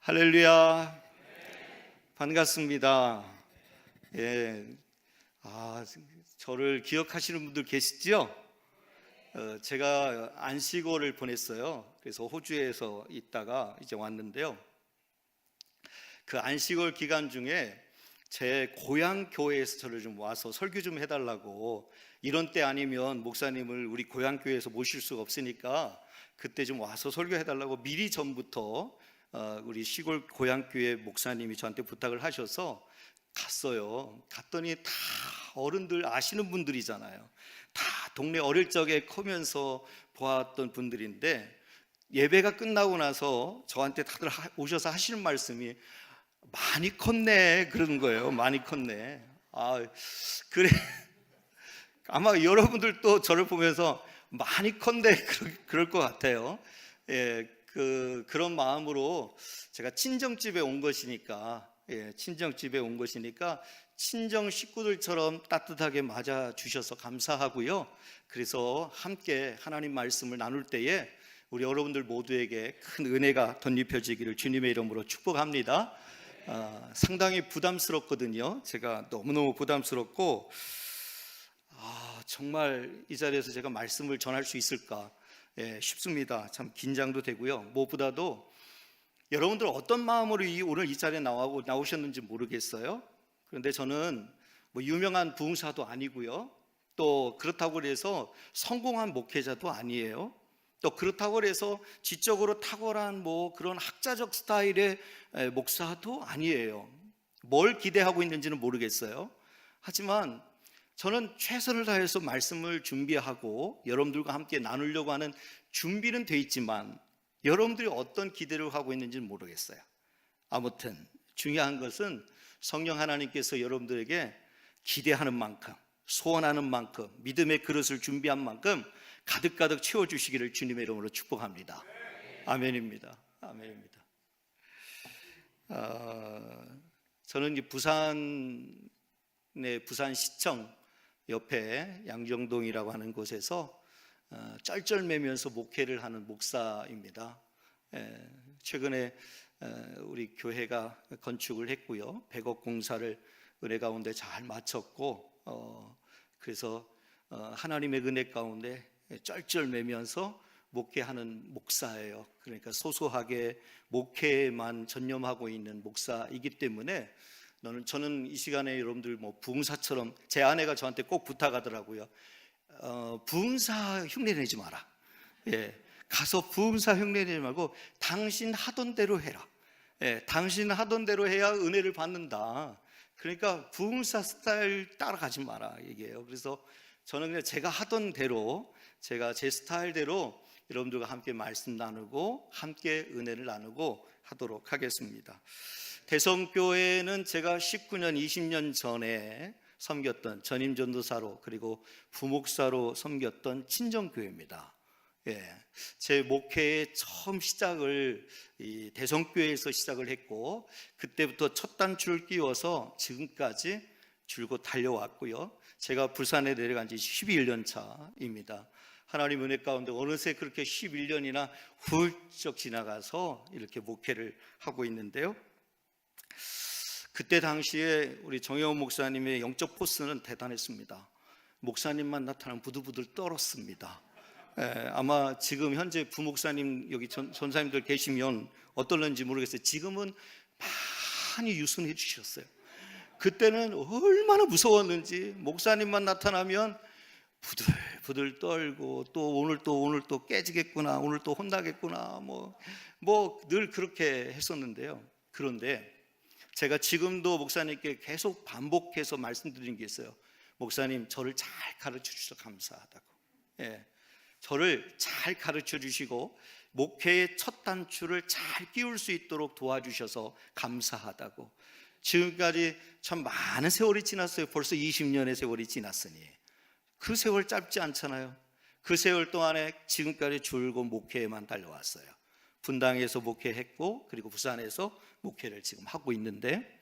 할렐루야. 반갑습니다. 예. 저를 기억하시는 분들 계시죠? 제가 안식월을 보냈어요. 그래서 호주에서 있다가 이제 왔는데요. 그 안식월 기간 중에 제 고향 교회에서 저를 좀 와서 설교 좀 해달라고, 이런 때 아니면 목사님을 우리 고향 교회에서 모실 수가 없으니까 그때 좀 와서 설교해달라고 미리 전부터 우리 시골 고향교회 목사님이 저한테 부탁을 하셔서 갔어요. 갔더니 다 어른들 아시는 분들이잖아요. 다 동네 어릴 적에 크면서 보았던 분들인데, 예배가 끝나고 나서 저한테 다들 오셔서 하시는 말씀이 많이 컸네 그러는 거예요. 많이 컸네. 그래. 아마 여러분들도 저를 보면서 많이 컸네 그럴 것 같아요. 예, 그런 마음으로 제가 친정집에 온 것이니까, 친정집에 온 것이니까 친정 식구들처럼 따뜻하게 맞아 주셔서 감사하고요. 그래서 함께 하나님 말씀을 나눌 때에 우리 여러분들 모두에게 큰 은혜가 덧입혀지기를 주님의 이름으로 축복합니다. 상당히 부담스럽거든요. 제가 너무너무 부담스럽고, 정말 이 자리에서 제가 말씀을 전할 수 있을까 싶습니다. 참 긴장도 되고요. 무엇보다도 여러분들 어떤 마음으로 오늘 이 자리에 나오셨는지 모르겠어요. 그런데 저는 뭐 유명한 부흥사도 아니고요, 또 그렇다고 해서 성공한 목회자도 아니에요. 또 그렇다고 해서 지적으로 탁월한 뭐 그런 학자적 스타일의 목사도 아니에요. 뭘 기대하고 있는지는 모르겠어요. 하지만 저는 최선을 다해서 말씀을 준비하고 여러분들과 함께 나누려고 하는 준비는 돼 있지만, 여러분들이 어떤 기대를 하고 있는지는 모르겠어요. 아무튼 중요한 것은 성령 하나님께서 여러분들에게 기대하는 만큼, 소원하는 만큼, 믿음의 그릇을 준비한 만큼 가득가득 채워주시기를 주님의 이름으로 축복합니다. 아멘입니다. 아멘입니다. 저는 부산시청 옆에 양정동이라고 하는 곳에서 쩔쩔매면서 목회를 하는 목사입니다. 최근에 우리 교회가 건축을 했고요, 100억 공사를 은혜 가운데 잘 마쳤고, 그래서 하나님의 은혜 가운데 쩔쩔매면서 목회하는 목사예요. 그러니까 소소하게 목회에만 전념하고 있는 목사이기 때문에 저는 이 시간에 여러분들 뭐 부흥사처럼, 제 아내가 저한테 꼭 부탁하더라고요. 부흥사 흉내내지 마라. 가서 부흥사 흉내내지 말고 당신 하던 대로 해라. 당신 하던 대로 해야 은혜를 받는다. 그러니까 부흥사 스타일 따라가지 마라 얘기해요. 그래서 저는 그냥 제가 하던 대로, 제가 제 스타일대로 여러분들과 함께 말씀 나누고 함께 은혜를 나누고 하도록 하겠습니다. 대성교회는 제가 19년, 20년 전에 섬겼던 전임전도사로, 그리고 부목사로 섬겼던 친정교회입니다. 제 목회의 처음 시작을 이 대성교회에서 시작을 했고, 그때부터 첫 단추를 끼워서 지금까지 줄곧 달려왔고요. 제가 부산에 내려간 지 11년 차입니다. 하나님 은혜 가운데 어느새 그렇게 11년이나 훌쩍 지나가서 이렇게 목회를 하고 있는데요. 그때 당시에 우리 정혜원 목사님의 영적 포스는 대단했습니다. 목사님만 나타나면 부들부들 떨었습니다. 아마 지금 현재 부목사님 여기 전사님들 계시면 어떨는지 모르겠어요. 지금은 많이 유순해 주셨어요. 그때는 얼마나 무서웠는지, 목사님만 나타나면 부들부들 떨고, 또 오늘 또 깨지겠구나, 오늘 또 혼나겠구나, 뭐 늘 그렇게 했었는데요. 그런데 제가 지금도 목사님께 계속 반복해서 말씀드린 게 있어요. 목사님, 저를 잘 가르쳐 주셔서 감사하다고. 저를 잘 가르쳐 주시고 목회의 첫 단추를 잘 끼울 수 있도록 도와주셔서 감사하다고. 지금까지 참 많은 세월이 지났어요. 벌써 20년의 세월이 지났으니 그 세월 짧지 않잖아요. 그 세월 동안에 지금까지 줄곧 목회에만 달려왔어요. 분당에서 목회했고, 그리고 부산에서 목회를 지금 하고 있는데,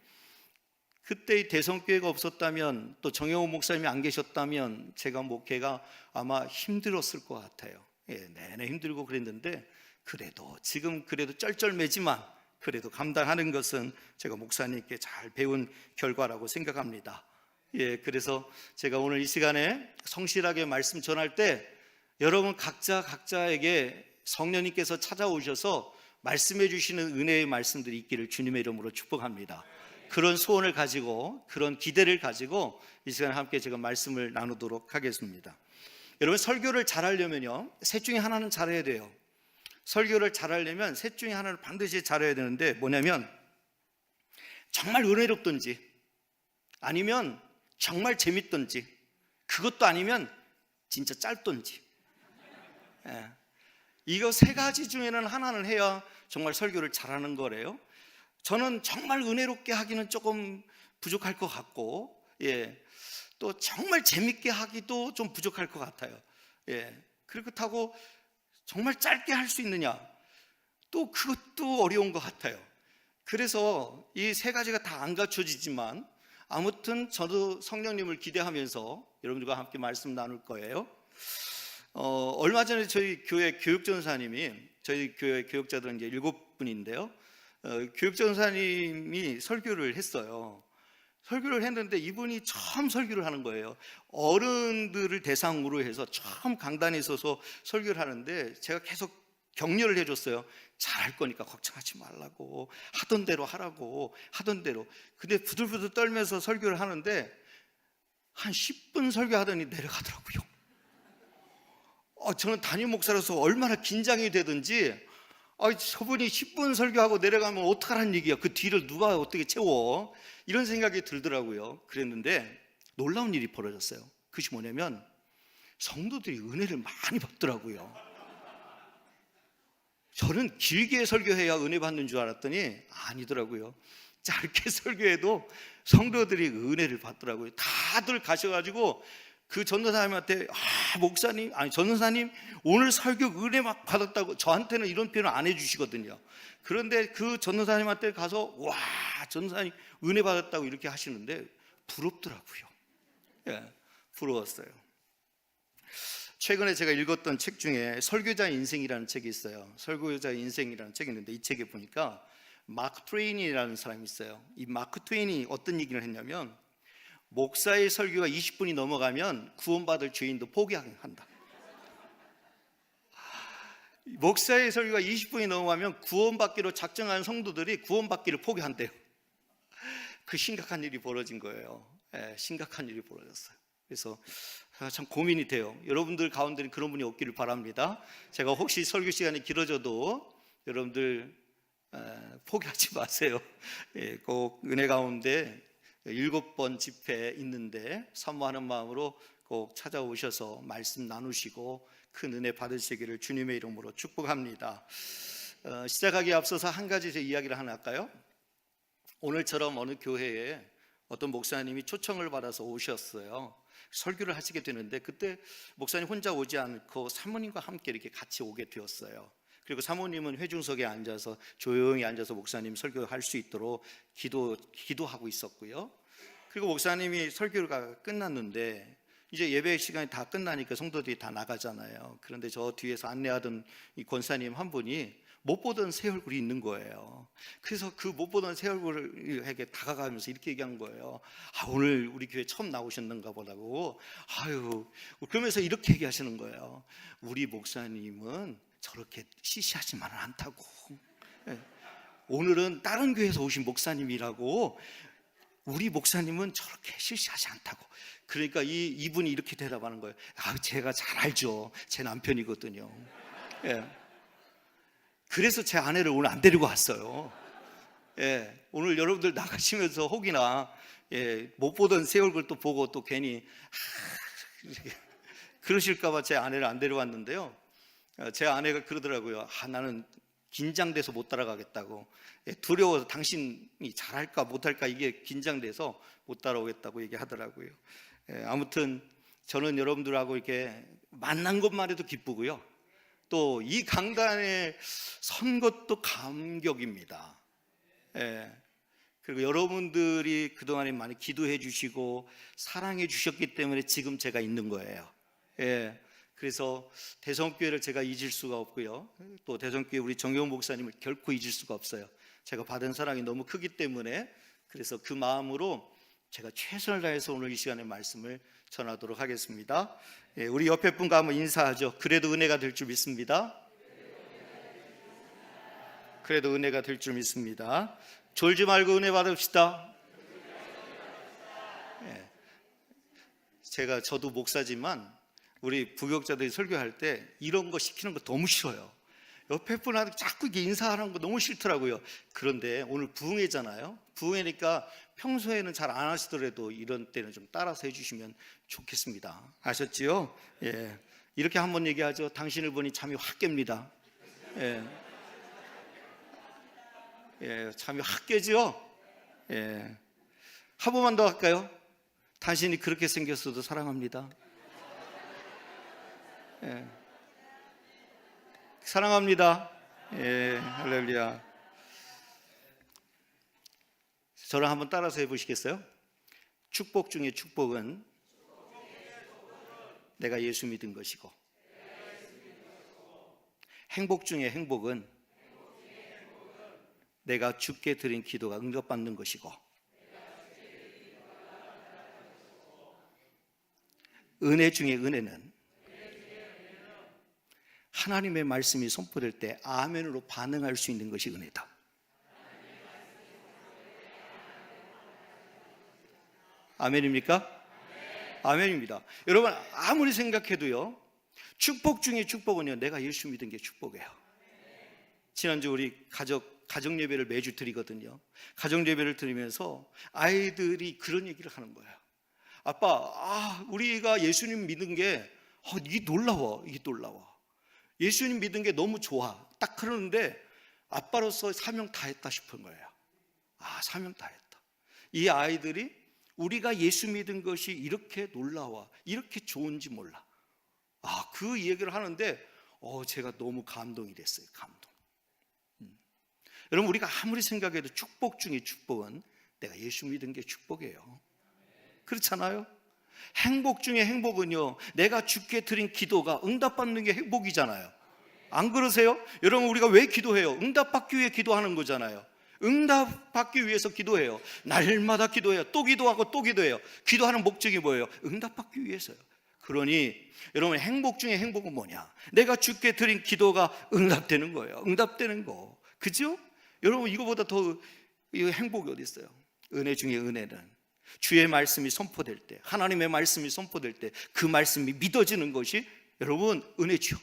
그때 이 대성교회가 없었다면, 또 정혜호 목사님이 안 계셨다면 제가 목회가 아마 힘들었을 것 같아요. 내내 힘들고 그랬는데, 그래도 지금 그래도 쩔쩔매지만 그래도 감당하는 것은 제가 목사님께 잘 배운 결과라고 생각합니다. 그래서 제가 오늘 이 시간에 성실하게 말씀 전할 때 여러분 각자에게 성령님께서 찾아오셔서 말씀해 주시는 은혜의 말씀들이 있기를 주님의 이름으로 축복합니다. 그런 소원을 가지고, 그런 기대를 가지고 이 시간에 함께 제가 말씀을 나누도록 하겠습니다. 여러분, 설교를 잘하려면요, 셋 중에 하나는 잘해야 돼요. 설교를 잘하려면 셋 중에 하나를 반드시 잘해야 되는데, 뭐냐면 정말 은혜롭든지, 아니면 정말 재밌든지, 그것도 아니면 진짜 짧든지. 이거 세 가지 중에는 하나는 해야 정말 설교를 잘하는 거래요. 저는 정말 은혜롭게 하기는 조금 부족할 것 같고, 또 정말 재밌게 하기도 좀 부족할 것 같아요. 그렇다고 정말 짧게 할 수 있느냐? 또 그것도 어려운 것 같아요. 그래서 이 세 가지가 다 안 갖춰지지만, 아무튼 저도 성령님을 기대하면서 여러분들과 함께 말씀 나눌 거예요. 얼마 전에 저희 교회 교육전사님이, 저희 교회 교육자들은 이제 7분인데요, 교육전사님이 설교를 했어요. 설교를 했는데 이분이 처음 설교를 하는 거예요. 어른들을 대상으로 해서 처음 강단에 서서 설교를 하는데, 제가 계속 격려를 해줬어요. 잘할 거니까 걱정하지 말라고, 하던 대로 하라고, 하던 대로. 근데 부들부들 떨면서 설교를 하는데 한 10분 설교하더니 내려가더라고요. 저는 담임 목사로서 얼마나 긴장이 되든지, 저분이 10분 설교하고 내려가면 어떡하라는 얘기야, 그 뒤를 누가 어떻게 채워, 이런 생각이 들더라고요. 그랬는데 놀라운 일이 벌어졌어요. 그것이 뭐냐면 성도들이 은혜를 많이 받더라고요. 저는 길게 설교해야 은혜 받는 줄 알았더니 아니더라고요. 짧게 설교해도 성도들이 은혜를 받더라고요. 다들 가셔가지고 그 전도사님한테, 목사님, 전도사님 오늘 설교 은혜 막 받았다고, 저한테는 이런 표현 안 해주시거든요. 그런데 그 전도사님한테 가서, 와, 전도사님 은혜 받았다고 이렇게 하시는데 부럽더라고요. 부러웠어요. 최근에 제가 읽었던 책 중에 설교자의 인생이라는 책이 있어요. 설교자의 인생이라는 책이 있는데, 이 책에 보니까 마크 트웨인이라는 사람이 있어요. 이 마크 트웨인이 어떤 얘기를 했냐면, 목사의 설교가 20분이 넘어가면 구원받을 죄인도 포기한다. 목사의 설교가 20분이 넘어가면 구원받기로 작정한 성도들이 구원받기를 포기한대요. 그 심각한 일이 벌어진 거예요. 심각한 일이 벌어졌어요. 그래서 참 고민이 돼요. 여러분들 가운데는 그런 분이 없기를 바랍니다. 제가 혹시 설교 시간이 길어져도 여러분들 포기하지 마세요. 꼭 은혜 가운데 7번 집회 있는데 사모하는 마음으로 꼭 찾아오셔서 말씀 나누시고 큰 은혜 받으시기를 주님의 이름으로 축복합니다. 시작하기에 앞서서 한 가지 제 이야기를 하나 할까요? 오늘처럼 어느 교회에 어떤 목사님이 초청을 받아서 오셨어요. 설교를 하시게 되는데, 그때 목사님 혼자 오지 않고 사모님과 함께 이렇게 같이 오게 되었어요. 그리고 사모님은 회중석에 앉아서 조용히 앉아서 목사님 설교할 수 있도록 기도하고 있었고요. 그리고 목사님이 설교가 끝났는데 이제 예배 시간이 다 끝나니까 성도들이 다 나가잖아요. 그런데 저 뒤에서 안내하던 이 권사님 한 분이 못 보던 새 얼굴이 있는 거예요. 그래서 그 못 보던 새 얼굴에게 다가가면서 이렇게 얘기한 거예요. 오늘 우리 교회 처음 나오셨는가 보다고. 그러면서 이렇게 얘기하시는 거예요. 우리 목사님은 저렇게 시시하지만은 않다고. 오늘은 다른 교회에서 오신 목사님이라고. 우리 목사님은 저렇게 시시하지 않다고. 그러니까 이분이 이렇게 대답하는 거예요. 제가 잘 알죠. 제 남편이거든요. 그래서 제 아내를 오늘 안 데리고 왔어요. 오늘 여러분들 나가시면서 혹이나 못 보던 새 얼굴 또 보고 또 괜히 그러실까봐 제 아내를 안 데려왔는데요. 제 아내가 그러더라고요. 나는 긴장돼서 못 따라가겠다고. 두려워서, 당신이 잘할까 못할까 이게 긴장돼서 못 따라오겠다고 얘기하더라고요. 아무튼 저는 여러분들하고 이렇게 만난 것만 해도 기쁘고요. 또 이 강단에 선 것도 감격입니다. 그리고 여러분들이 그동안에 많이 기도해 주시고 사랑해 주셨기 때문에 지금 제가 있는 거예요. 그래서 대성교회를 제가 잊을 수가 없고요. 또 대성교회 우리 정용 목사님을 결코 잊을 수가 없어요. 제가 받은 사랑이 너무 크기 때문에 그래서 그 마음으로 제가 최선을 다해서 오늘 이 시간에 말씀을 전하도록 하겠습니다. 예, 우리 옆에 분과 한번 인사하죠. 그래도 은혜가 될 줄 믿습니다. 그래도 은혜가 될 줄 믿습니다. 졸지 말고 은혜 받읍시다. 예, 저도 목사지만 우리 부교육자들이 설교할 때 이런 거 시키는 거 너무 싫어요. 옆에 분한테 자꾸 이렇게 인사하는 거 너무 싫더라고요. 그런데 오늘 부흥회잖아요. 부흥회니까 평소에는 잘 안 하시더라도 이런 때는 좀 따라서 해주시면 좋겠습니다. 아셨지요? 예. 이렇게 한번 얘기하죠. 당신을 보니 잠이 확 깹니다. 예. 예, 잠이 확 깨죠? 예. 한 번만 더 할까요? 당신이 그렇게 생겼어도 사랑합니다. 예. 사랑합니다. 예, 할렐루야. 저를 한번 따라서 해보시겠어요? 축복 중에 축복은 내가 예수 믿은 것이고, 행복 중에 행복은 내가 주께 드린 기도가 응답받는 것이고, 은혜 중에 은혜는 하나님의 말씀이 선포될 때 아멘으로 반응할 수 있는 것이 은혜다. 아멘입니까? 아멘입니다. 여러분 아무리 생각해도요, 축복 중에 축복은요, 내가 예수 믿은 게 축복이에요. 지난주 우리 가정 예배를 매주 드리거든요. 가정 예배를 드리면서 아이들이 그런 얘기를 하는 거예요. 아빠, 우리가 예수님 믿은 게 이게 놀라워. 예수님 믿은 게 너무 좋아. 딱 그러는데 아빠로서 사명 다 했다 싶은 거예요. 사명 다 했다. 이 아이들이 우리가 예수 믿은 것이 이렇게 놀라워, 이렇게 좋은지 몰라. 그 얘기를 하는데 제가 너무 감동이 됐어요. 감동. 여러분 우리가 아무리 생각해도 축복 중에 축복은 내가 예수 믿은 게 축복이에요. 그렇잖아요? 행복 중에 행복은요, 내가 주께 드린 기도가 응답받는 게 행복이잖아요. 안 그러세요? 여러분 우리가 왜 기도해요? 응답받기 위해 기도하는 거잖아요. 응답받기 위해서 기도해요. 날마다 기도해요. 또 기도하고 또 기도해요. 기도하는 목적이 뭐예요? 응답받기 위해서요. 그러니 여러분 행복 중에 행복은 뭐냐? 내가 주께 드린 기도가 응답되는 거예요. 응답되는 거. 그죠? 여러분 이거보다 더 행복이 어디 있어요? 은혜 중에 은혜는 주의 말씀이 선포될 때, 하나님의 말씀이 선포될 때 그 말씀이 믿어지는 것이 여러분 은혜죠.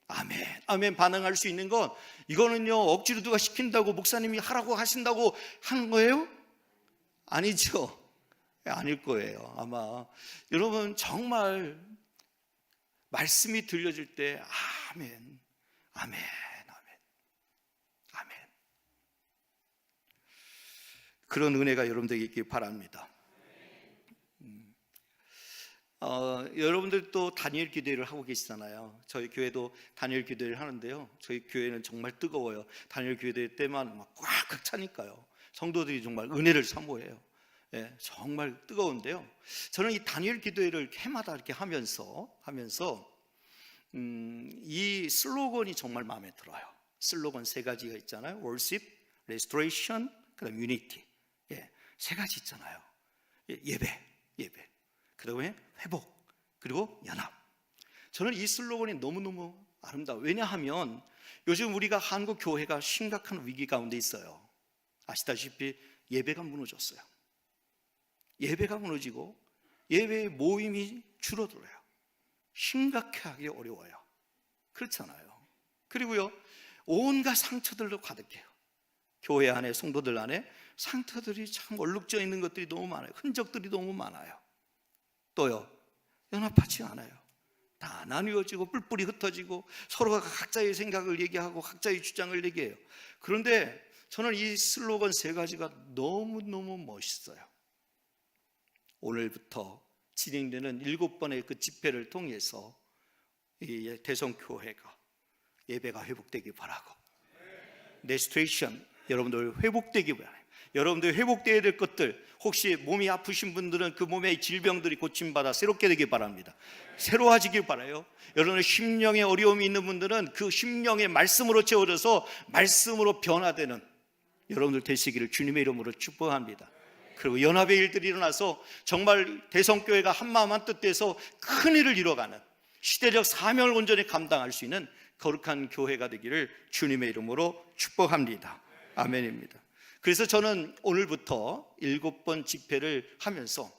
아멘. 아멘. 반응할 수 있는 건 이거는요, 억지로 누가 시킨다고 목사님이 하라고 하신다고 하는 거예요? 아니죠. 아닐 거예요. 아마 여러분 정말 말씀이 들려질 때 아멘, 아멘, 아멘, 아멘. 그런 은혜가 여러분들에게 있길 바랍니다. 여러분들도 다니엘 기도회를 하고 계시잖아요. 저희 교회도 다니엘 기도회를 하는데요, 저희 교회는 정말 뜨거워요. 다니엘 기도회 때만 막 꽉꽉 차니까요. 성도들이 정말 은혜를 사모해요. 예, 정말 뜨거운데요, 저는 이 다니엘 기도회를 해마다 이렇게 하면서 이 슬로건이 정말 마음에 들어요. 슬로건 3가지가 있잖아요. Worship, Restoration, 그다음 Unity. 예, 3가지 있잖아요. 예배, 그 다음에 회복, 그리고 연합. 저는 이 슬로건이 너무너무 아름다워요. 왜냐하면 요즘 우리가 한국 교회가 심각한 위기 가운데 있어요. 아시다시피 예배가 무너졌어요. 예배가 무너지고 예배의 모임이 줄어들어요. 심각하게 어려워요. 그렇잖아요. 그리고요, 온갖 상처들로 가득해요. 교회 안에, 성도들 안에 상처들이 참 얼룩져 있는 것들이 너무 많아요. 흔적들이 너무 많아요. 또요, 연합하지 않아요. 다 나뉘어지고 뿔뿔이 흩어지고 서로가 각자의 생각을 얘기하고 각자의 주장을 얘기해요. 그런데 저는 이 슬로건 3가지가 너무너무 멋있어요. 오늘부터 진행되는 7번의 그 집회를 통해서 이 대성교회가 예배가 회복되기 바라고, 레스토레이션, 여러분들 회복되기 바라요. 여러분들 회복되어야 될 것들, 혹시 몸이 아프신 분들은 그 몸의 질병들이 고침받아 새롭게 되길 바랍니다. 새로워지길 바라요. 여러분의 심령에 어려움이 있는 분들은 그 심령의 말씀으로 채워져서 말씀으로 변화되는 여러분들 되시기를 주님의 이름으로 축복합니다. 그리고 연합의 일들이 일어나서 정말 대성교회가 한마음 한뜻 돼서 큰 일을 이뤄가는 시대적 사명을 온전히 감당할 수 있는 거룩한 교회가 되기를 주님의 이름으로 축복합니다. 아멘입니다. 그래서 저는 오늘부터 7번 집회를 하면서,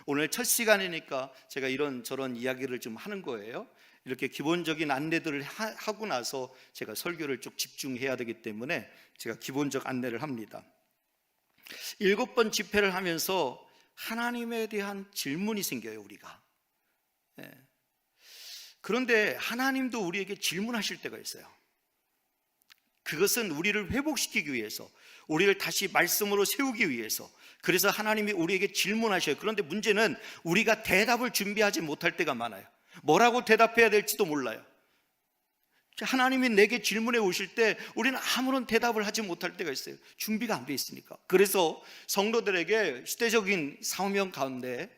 오늘 첫 시간이니까 제가 이런저런 이야기를 좀 하는 거예요. 이렇게 기본적인 안내들을 하고 나서 제가 설교를 쭉 집중해야 되기 때문에 제가 기본적 안내를 합니다. 7번 집회를 하면서 하나님에 대한 질문이 생겨요, 우리가. 그런데 하나님도 우리에게 질문하실 때가 있어요. 그것은 우리를 회복시키기 위해서, 우리를 다시 말씀으로 세우기 위해서. 그래서 하나님이 우리에게 질문하셔요. 그런데 문제는 우리가 대답을 준비하지 못할 때가 많아요. 뭐라고 대답해야 될지도 몰라요. 하나님이 내게 질문해 오실 때 우리는 아무런 대답을 하지 못할 때가 있어요. 준비가 안 돼 있으니까. 그래서 성도들에게 시대적인 사명 가운데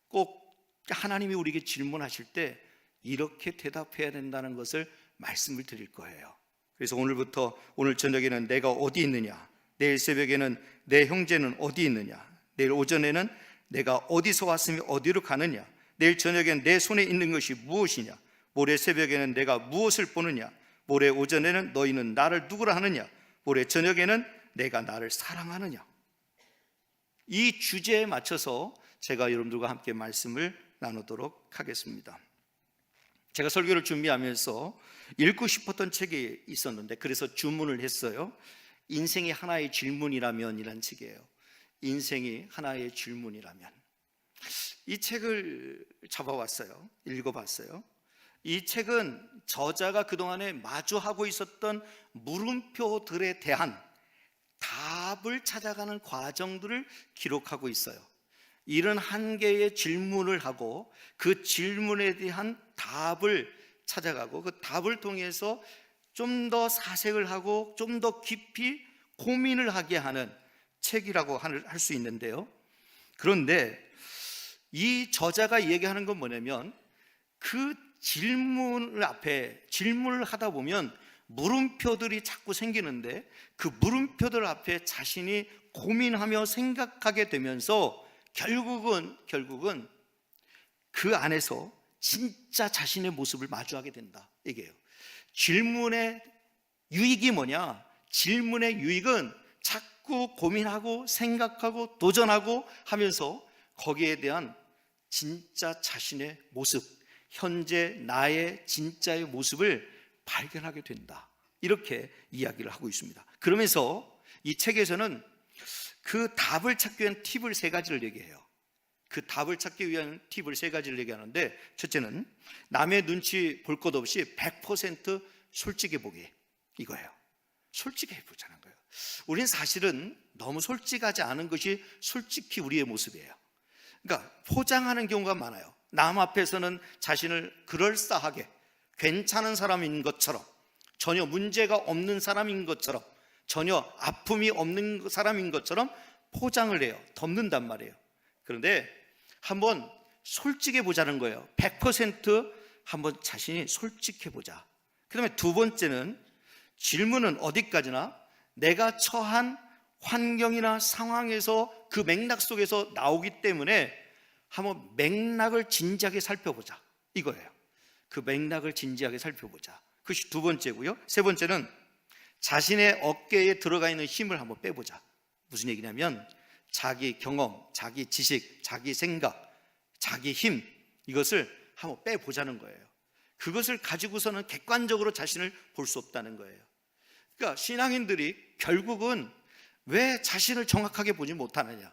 꼭 하나님이 우리에게 질문하실 때 이렇게 대답해야 된다는 것을 말씀을 드릴 거예요. 그래서 오늘부터, 오늘 저녁에는 내가 어디 있느냐, 내일 새벽에는 내 형제는 어디 있느냐, 내일 오전에는 내가 어디서 왔으며 어디로 가느냐, 내일 저녁에는 내 손에 있는 것이 무엇이냐, 모레 새벽에는 내가 무엇을 보느냐, 모레 오전에는 너희는 나를 누구라 하느냐, 모레 저녁에는 내가 나를 사랑하느냐. 이 주제에 맞춰서 제가 여러분들과 함께 말씀을 나누도록 하겠습니다. 제가 설교를 준비하면서 읽고 싶었던 책이 있었는데, 그래서 주문을 했어요. 인생이 하나의 질문이라면 이란 책이에요. 인생이 하나의 질문이라면. 이 책을 잡아왔어요. 읽어봤어요. 이 책은 저자가 그동안에 마주하고 있었던 물음표들에 대한 답을 찾아가는 과정들을 기록하고 있어요. 71개의 질문을 하고 그 질문에 대한 답을 찾아가고 그 답을 통해서 좀 더 사색을 하고 좀 더 깊이 고민을 하게 하는 책이라고 할 수 있는데요. 그런데 이 저자가 얘기하는 건 뭐냐면, 그 질문을 하다 보면 물음표들이 자꾸 생기는데, 그 물음표들 앞에 자신이 고민하며 생각하게 되면서 결국은 그 안에서 진짜 자신의 모습을 마주하게 된다, 이게요. 질문의 유익이 뭐냐? 질문의 유익은 자꾸 고민하고 생각하고 도전하고 하면서 거기에 대한 진짜 자신의 모습, 현재 나의 진짜의 모습을 발견하게 된다, 이렇게 이야기를 하고 있습니다. 그러면서 이 책에서는 그 답을 찾기 위한 팁을 3가지를 얘기해요. 그 답을 찾기 위한 팁을 3가지를 얘기하는데, 첫째는 남의 눈치 볼 것 없이 100% 솔직해 보기, 이거예요. 솔직해 보자는 거예요. 우린 사실은 너무 솔직하지 않은 것이 솔직히 우리의 모습이에요. 그러니까 포장하는 경우가 많아요. 남 앞에서는 자신을 그럴싸하게 괜찮은 사람인 것처럼, 전혀 문제가 없는 사람인 것처럼, 전혀 아픔이 없는 사람인 것처럼 포장을 해요. 덮는단 말이에요. 그런데 한번 솔직해 보자는 거예요. 100% 한번 자신이 솔직해 보자. 그 다음에 2번째는 질문은 어디까지나 내가 처한 환경이나 상황에서 그 맥락 속에서 나오기 때문에 한번 맥락을 진지하게 살펴보자, 이거예요. 그 맥락을 진지하게 살펴보자. 그것이 2번째고요. 3번째는 자신의 어깨에 들어가 있는 힘을 한번 빼보자. 무슨 얘기냐면, 자기 경험, 자기 지식, 자기 생각, 자기 힘, 이것을 한번 빼보자는 거예요. 그것을 가지고서는 객관적으로 자신을 볼 수 없다는 거예요. 그러니까 신앙인들이 결국은 왜 자신을 정확하게 보지 못하느냐,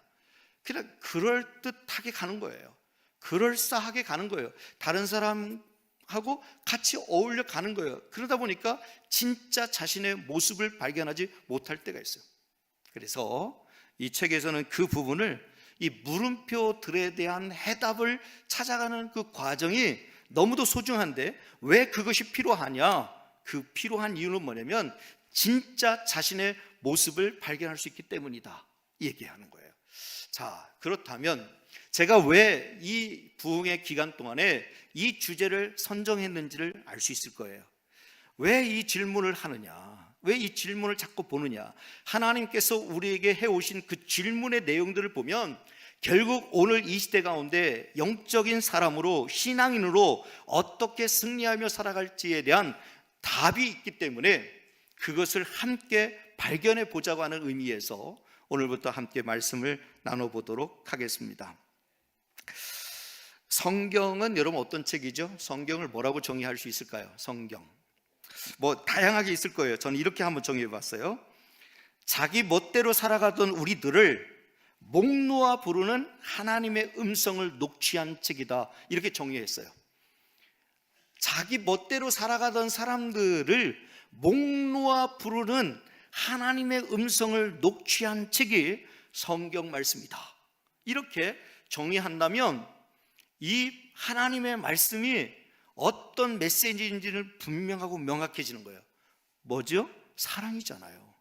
그냥 그럴듯하게 가는 거예요. 그럴싸하게 가는 거예요. 다른 사람하고 같이 어울려 가는 거예요. 그러다 보니까 진짜 자신의 모습을 발견하지 못할 때가 있어요. 그래서 이 책에서는 그 부분을, 이 물음표들에 대한 해답을 찾아가는 그 과정이 너무도 소중한데, 왜 그것이 필요하냐? 그 필요한 이유는 뭐냐면 진짜 자신의 모습을 발견할 수 있기 때문이다, 얘기하는 거예요. 자, 그렇다면 제가 왜 이 부흥의 기간 동안에 이 주제를 선정했는지를 알 수 있을 거예요. 왜 이 질문을 하느냐? 왜 이 질문을 자꾸 보느냐? 하나님께서 우리에게 해오신 그 질문의 내용들을 보면 결국 오늘 이 시대 가운데 영적인 사람으로, 신앙인으로 어떻게 승리하며 살아갈지에 대한 답이 있기 때문에 그것을 함께 발견해 보자고 하는 의미에서 오늘부터 함께 말씀을 나눠보도록 하겠습니다. 성경은 여러분 어떤 책이죠? 성경을 뭐라고 정의할 수 있을까요? 성경 뭐 다양하게 있을 거예요. 저는 이렇게 한번 정의해 봤어요. 자기 멋대로 살아가던 우리들을 목 놓아 부르는 하나님의 음성을 녹취한 책이다, 이렇게 정의했어요. 자기 멋대로 살아가던 사람들을 목 놓아 부르는 하나님의 음성을 녹취한 책이 성경 말씀이다, 이렇게 정의한다면 이 하나님의 말씀이 어떤 메시지인지는 분명하고 명확해지는 거예요. 뭐죠? 사랑이잖아요.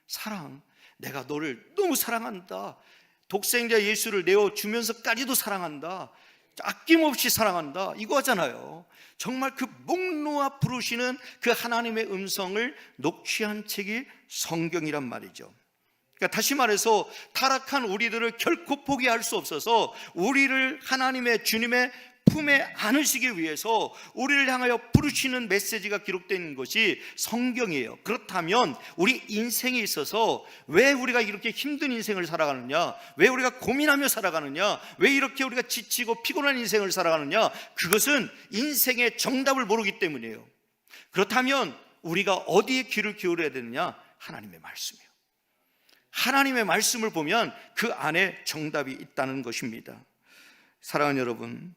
사랑. 내가 너를 너무 사랑한다. 독생자 예수를 내어주면서까지도 사랑한다. 아낌없이 사랑한다. 이거잖아요. 정말 그 목 놓아 부르시는 그 하나님의 음성을 녹취한 책이 성경이란 말이죠. 그러니까 다시 말해서 타락한 우리들을 결코 포기할 수 없어서 우리를 하나님의, 주님의 품에 안으시기 위해서 우리를 향하여 부르시는 메시지가 기록된 것이 성경이에요. 그렇다면 우리 인생에 있어서 왜 우리가 이렇게 힘든 인생을 살아가느냐, 왜 우리가 고민하며 살아가느냐, 왜 이렇게 우리가 지치고 피곤한 인생을 살아가느냐, 그것은 인생의 정답을 모르기 때문이에요. 그렇다면 우리가 어디에 귀를 기울여야 되느냐? 하나님의 말씀이에요. 하나님의 말씀을 보면 그 안에 정답이 있다는 것입니다. 사랑하는 여러분,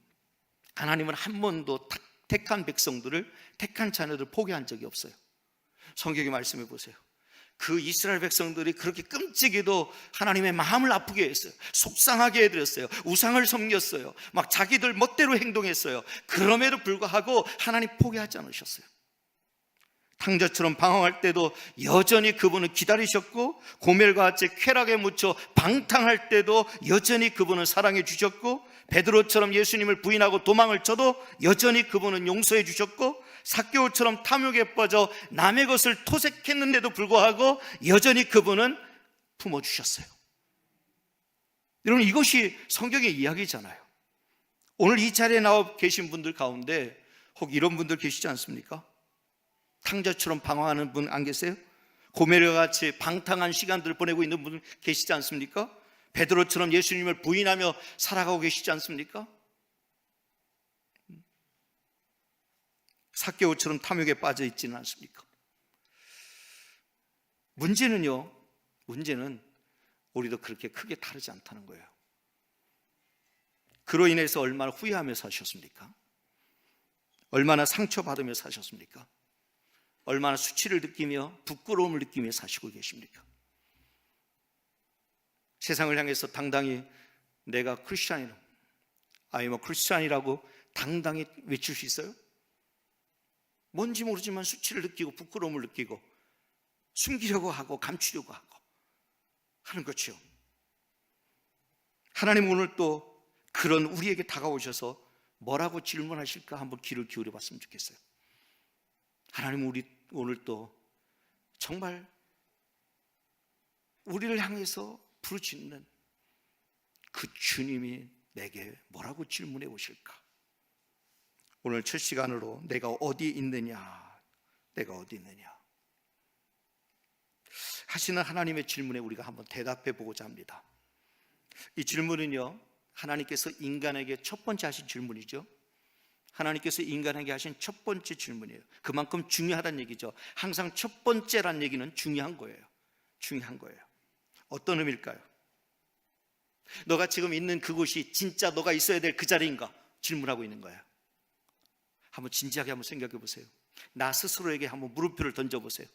하나님은 한 번도 택한 백성들을, 택한 자녀들을 포기한 적이 없어요. 성경에 말씀해 보세요. 그 이스라엘 백성들이 그렇게 끔찍이도 하나님의 마음을 아프게 했어요. 속상하게 해드렸어요. 우상을 섬겼어요. 막 자기들 멋대로 행동했어요. 그럼에도 불구하고 하나님 포기하지 않으셨어요. 탕자처럼 방황할 때도 여전히 그분은 기다리셨고, 고멜과 같이 쾌락에 묻혀 방탕할 때도 여전히 그분은 사랑해 주셨고, 베드로처럼 예수님을 부인하고 도망을 쳐도 여전히 그분은 용서해 주셨고, 삭개오처럼 탐욕에 빠져 남의 것을 토색했는데도 불구하고 여전히 그분은 품어주셨어요. 여러분, 이것이 성경의 이야기잖아요. 오늘 이 자리에 나와 계신 분들 가운데 혹 이런 분들 계시지 않습니까? 탕자처럼 방황하는 분 안 계세요? 고멜과 같이 방탕한 시간들을 보내고 있는 분 계시지 않습니까? 베드로처럼 예수님을 부인하며 살아가고 계시지 않습니까? 삭개오처럼 탐욕에 빠져 있지는 않습니까? 문제는 우리도 그렇게 크게 다르지 않다는 거예요. 그로 인해서 얼마나 후회하며 사셨습니까? 얼마나 상처받으며 사셨습니까? 얼마나 수치를 느끼며 부끄러움을 느끼며 사시고 계십니까? 세상을 향해서 당당히 내가 크리스찬이라고, I'm a Christian이라고 당당히 외칠 수 있어요? 뭔지 모르지만 수치를 느끼고 부끄러움을 느끼고 숨기려고 하고 감추려고 하고 하는 거죠. 하나님 오늘 또 그런 우리에게 다가오셔서 뭐라고 질문하실까 한번 귀를 기울여 봤으면 좋겠어요. 하나님, 우리 오늘 또 정말 우리를 향해서 부르짖는 그 주님이 내게 뭐라고 질문해 오실까? 오늘 첫 시간으로 내가 어디 있느냐, 내가 어디 있느냐 하시는 하나님의 질문에 우리가 한번 대답해 보고자 합니다. 이 질문은요, 하나님께서 인간에게 첫 번째 하신 질문이죠. 하나님께서 인간에게 하신 첫 번째 질문이에요. 그만큼 중요하다는 얘기죠. 항상 첫 번째란 얘기는 중요한 거예요. 중요한 거예요. 어떤 의미일까요? 너가 지금 있는 그곳이 진짜 너가 있어야 될 그 자리인가? 질문하고 있는 거예요. 한번 진지하게 한번 생각해 보세요. 나 스스로에게 한번 물음표를 던져보세요.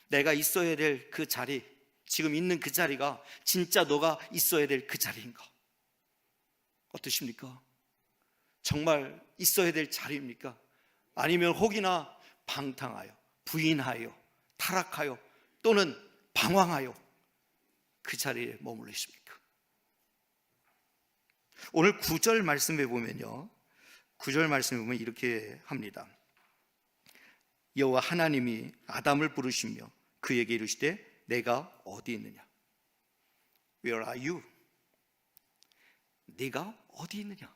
내가 있어야 될 그 자리, 지금 있는 그 자리가 진짜 너가 있어야 될 그 자리인가? 어떠십니까? 정말 있어야 될 자리입니까? 아니면 혹이나 방탕하여, 부인하여, 타락하여, 또는 방황하여 그 자리에 머물러 있습니까? 오늘 9절 말씀해 보면요, 9절 말씀해 보면 이렇게 합니다. 여호와 하나님이 아담을 부르시며 그에게 이르시되 내가 어디 있느냐? Where are you? 네가 어디 있느냐?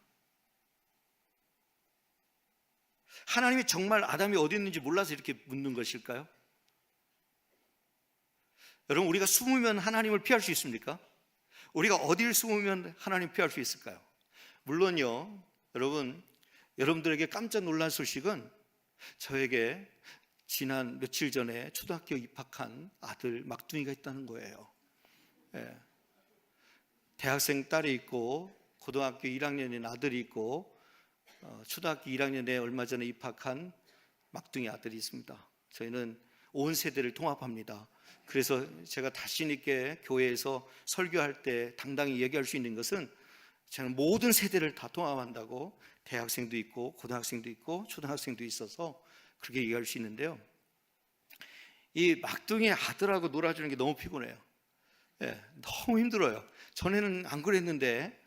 하나님이 정말 아담이 어디 있는지 몰라서 이렇게 묻는 것일까요? 여러분, 우리가 숨으면 하나님을 피할 수 있습니까? 우리가 어디를 숨으면 하나님 피할 수 있을까요? 물론요, 여러분들에게 깜짝 놀란 소식은 저에게 지난 며칠 전에 초등학교 입학한 아들 막둥이가 있다는 거예요. 예. 대학생 딸이 있고 고등학교 1학년인 아들이 있고 초등학교 1학년에 얼마 전에 입학한 막둥이 아들이 있습니다. 저희는 온 세대를 통합합니다. 그래서 제가 자신 있게 교회에서 설교할 때 당당히 얘기할 수 있는 것은 저는 모든 세대를 다 통합한다고, 대학생도 있고 고등학생도 있고 초등학생도 있어서 그렇게 얘기할 수 있는데요, 이 막둥이 아들하고 놀아주는 게 너무 피곤해요. 예, 너무 힘들어요. 전에는 안 그랬는데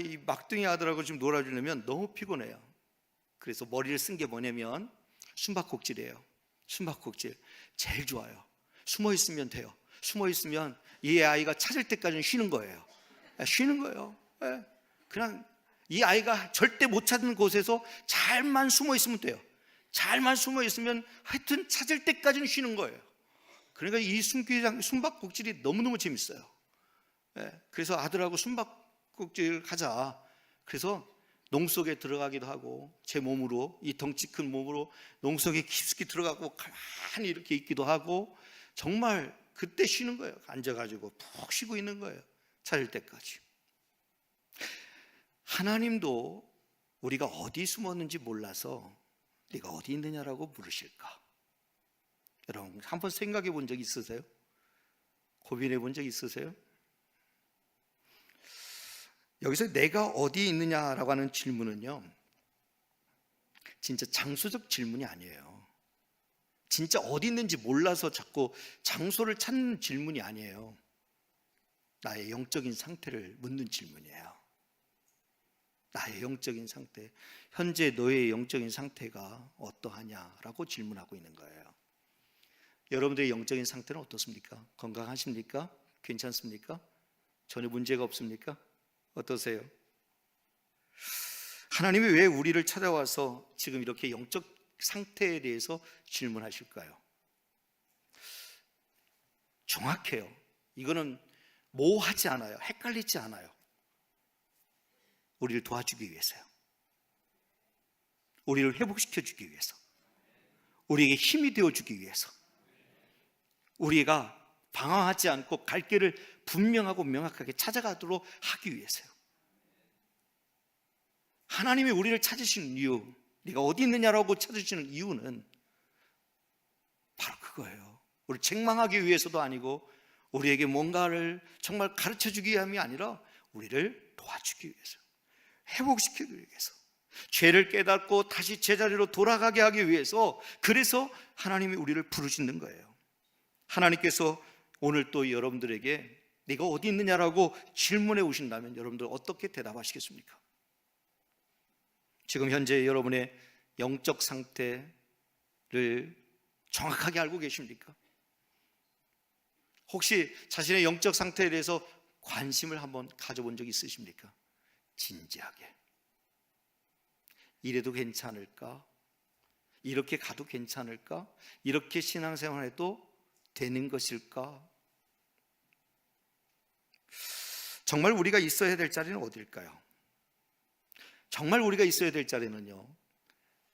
이 막둥이 아들하고 좀 놀아주려면 너무 피곤해요. 그래서 머리를 쓴 게 뭐냐면 숨바꼭질이에요. 숨바꼭질 제일 좋아요. 숨어 있으면 돼요. 숨어 있으면 이 아이가 찾을 때까지는 쉬는 거예요. 쉬는 거예요. 그냥 이 아이가 절대 못 찾는 곳에서 잘만 숨어 있으면 돼요. 잘만 숨어 있으면 하여튼 찾을 때까지는 쉬는 거예요. 그러니까 이 숨바꼭질이 너무너무 재밌어요. 그래서 아들하고 숨바꼭질 하자. 그래서 농 속에 들어가기도 하고, 제 몸으로, 이 덩치 큰 몸으로 농 속에 깊숙이 들어가고 가만히 이렇게 있기도 하고, 정말 그때 쉬는 거예요. 앉아가지고 푹 쉬고 있는 거예요. 찾을 때까지. 하나님도 우리가 어디 숨었는지 몰라서 네가 어디 있느냐라고 물으실까? 여러분, 한번 생각해 본 적 있으세요? 고민해 본 적 있으세요? 여기서 내가 어디 있느냐라고 하는 질문은요, 진짜 장소적 질문이 아니에요. 진짜 어디 있는지 몰라서 자꾸 장소를 찾는 질문이 아니에요. 나의 영적인 상태를 묻는 질문이에요. 나의 영적인 상태, 현재 너의 영적인 상태가 어떠하냐라고 질문하고 있는 거예요. 여러분들의 영적인 상태는 어떻습니까? 건강하십니까? 괜찮습니까? 전혀 문제가 없습니까? 어떠세요? 하나님이 왜 우리를 찾아와서 지금 이렇게 영적 상태에 대해서 질문하실까요? 정확해요. 이거는 모호하지 않아요. 헷갈리지 않아요. 우리를 도와주기 위해서요. 우리를 회복시켜주기 위해서, 우리에게 힘이 되어주기 위해서, 우리가 방황하지 않고 갈 길을 분명하고 명확하게 찾아가도록 하기 위해서요. 하나님이 우리를 찾으시는 이유, 네가 어디 있느냐라고 찾으시는 이유는 바로 그거예요. 우리를 책망하기 위해서도 아니고, 우리에게 뭔가를 정말 가르쳐주기 위함이 아니라 우리를 도와주기 위해서, 회복시키기 위해서, 죄를 깨닫고 다시 제자리로 돌아가게 하기 위해서, 그래서 하나님이 우리를 부르시는 거예요. 하나님께서 오늘 또 여러분들에게 네가 어디 있느냐라고 질문해 오신다면 여러분들 어떻게 대답하시겠습니까? 지금 현재 여러분의 영적 상태를 정확하게 알고 계십니까? 혹시 자신의 영적 상태에 대해서 관심을 한번 가져본 적 있으십니까? 진지하게. 이래도 괜찮을까? 이렇게 가도 괜찮을까? 이렇게 신앙생활해도 되는 것일까? 정말 우리가 있어야 될 자리는 어딜까요? 정말 우리가 있어야 될 자리는요,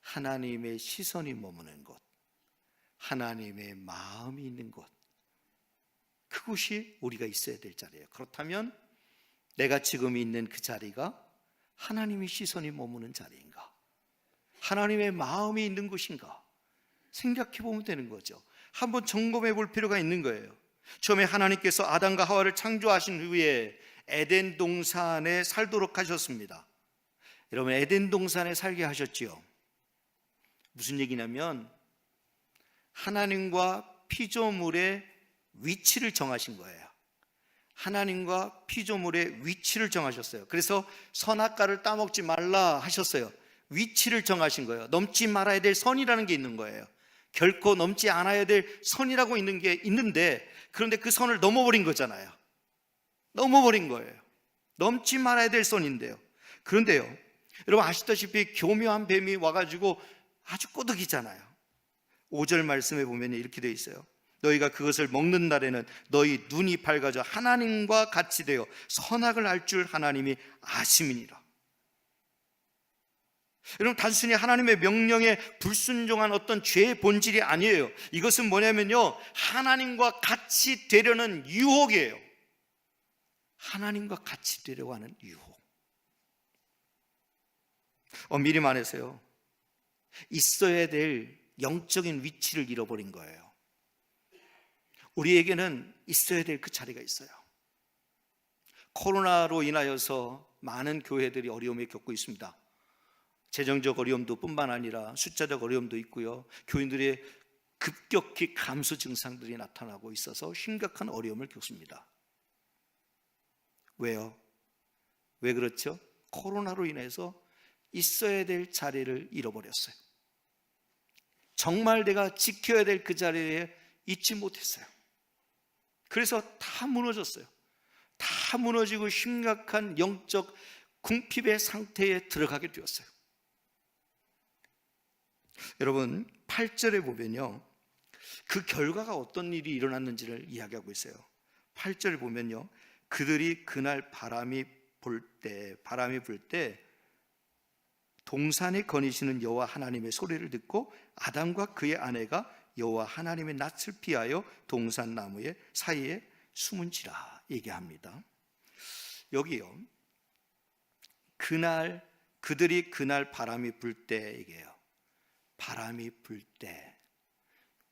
하나님의 시선이 머무는 곳, 하나님의 마음이 있는 곳, 그곳이 우리가 있어야 될 자리예요. 그렇다면 내가 지금 있는 그 자리가 하나님의 시선이 머무는 자리인가? 하나님의 마음이 있는 곳인가? 생각해 보면 되는 거죠. 한번 점검해 볼 필요가 있는 거예요. 처음에 하나님께서 아담과 하와를 창조하신 후에 에덴 동산에 살도록 하셨습니다. 여러분, 에덴 동산에 살게 하셨지요. 무슨 얘기냐면 하나님과 피조물의 위치를 정하신 거예요. 하나님과 피조물의 위치를 정하셨어요. 그래서 선악과를 따먹지 말라 하셨어요. 위치를 정하신 거예요. 넘지 말아야 될 선이라는 게 있는 거예요. 결코 넘지 않아야 될 선이라고 있는 게 있는데, 그런데 그 선을 넘어버린 거잖아요. 넘어버린 거예요. 넘지 말아야 될 선인데요. 그런데요, 여러분 아시다시피 교묘한 뱀이 와가지고 아주 꼬드기잖아요. 5절 말씀에 보면 이렇게 되어 있어요. 너희가 그것을 먹는 날에는 너희 눈이 밝아져 하나님과 같이 되어 선악을 알 줄 하나님이 아심이니라. 여러분 단순히 하나님의 명령에 불순종한 어떤 죄의 본질이 아니에요. 이것은 뭐냐면요, 하나님과 같이 되려는 유혹이에요. 하나님과 같이 되려고 하는 유혹. 미리 말해서요, 있어야 될 영적인 위치를 잃어버린 거예요. 우리에게는 있어야 될 그 자리가 있어요. 코로나로 인하여서 많은 교회들이 어려움을 겪고 있습니다. 재정적 어려움도 뿐만 아니라 숫자적 어려움도 있고요, 교인들의 급격히 감소 증상들이 나타나고 있어서 심각한 어려움을 겪습니다. 왜요? 왜 그렇죠? 코로나로 인해서 있어야 될 자리를 잃어버렸어요. 정말 내가 지켜야 될 그 자리에 있지 못했어요. 그래서 다 무너졌어요. 다 무너지고 심각한 영적 궁핍의 상태에 들어가게 되었어요. 여러분 8절에 보면요, 그 결과가 어떤 일이 일어났는지를 이야기하고 있어요. 8절에 보면요, 그들이 그날 바람이 불 때 동산에 거니시는 여호와 하나님의 소리를 듣고 아담과 그의 아내가 여호와 하나님의 낯을 피하여 동산 나무의 사이에 숨은지라 얘기합니다. 여기요, 그들이 그날 바람이 불 때 얘기해요. 바람이 불 때,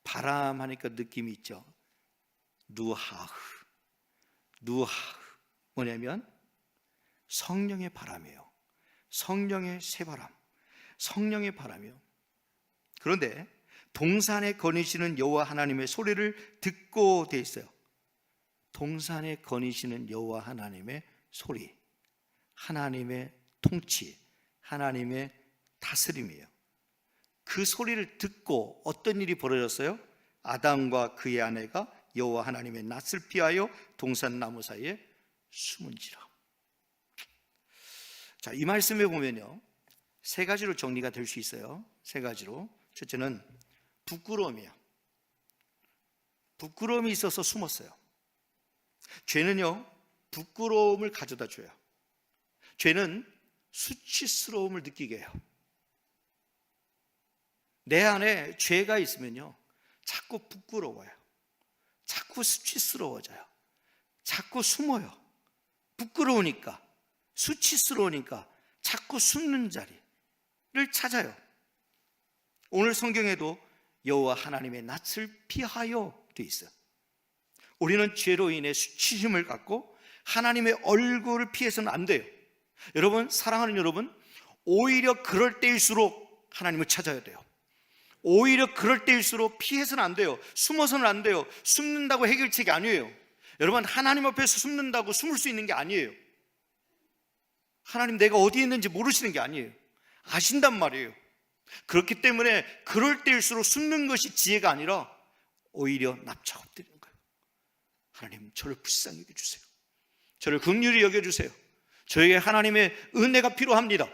바람 하니까 느낌이 있죠. 루하흐 뭐냐면 성령의 바람이에요. 성령의 새바람, 성령의 바람이요. 그런데 동산에 거니시는 여호와 하나님의 소리를 듣고 돼 있어요. 동산에 거니시는 여호와 하나님의 소리, 하나님의 통치, 하나님의 다스림이에요. 그 소리를 듣고 어떤 일이 벌어졌어요? 아담과 그의 아내가 여호와 하나님의 낯을 피하여 동산 나무 사이에 숨은지라. 자, 이 말씀에 보면요, 세 가지로 정리가 될 수 있어요. 세 가지로. 첫째는 부끄러움이에요. 부끄러움이 있어서 숨었어요. 죄는요, 부끄러움을 가져다 줘요. 죄는 수치스러움을 느끼게 해요. 내 안에 죄가 있으면요, 자꾸 부끄러워요. 자꾸 수치스러워져요. 자꾸 숨어요. 부끄러우니까, 수치스러우니까 자꾸 숨는 자리를 찾아요. 오늘 성경에도 여호와 하나님의 낯을 피하여 돼 있어요. 우리는 죄로 인해 수치심을 갖고 하나님의 얼굴을 피해서는 안 돼요. 여러분, 사랑하는 여러분, 오히려 그럴 때일수록 하나님을 찾아야 돼요. 오히려 그럴 때일수록 피해서는 안 돼요. 숨어서는 안 돼요. 숨는다고 해결책이 아니에요. 여러분, 하나님 앞에서 숨는다고 숨을 수 있는 게 아니에요. 하나님 내가 어디에 있는지 모르시는 게 아니에요. 아신단 말이에요. 그렇기 때문에 그럴 때일수록 숨는 것이 지혜가 아니라 오히려 납작 엎드리는 거예요. 하나님, 저를 불쌍히 여겨주세요. 저를 긍휼히 여겨주세요. 저에게 하나님의 은혜가 필요합니다.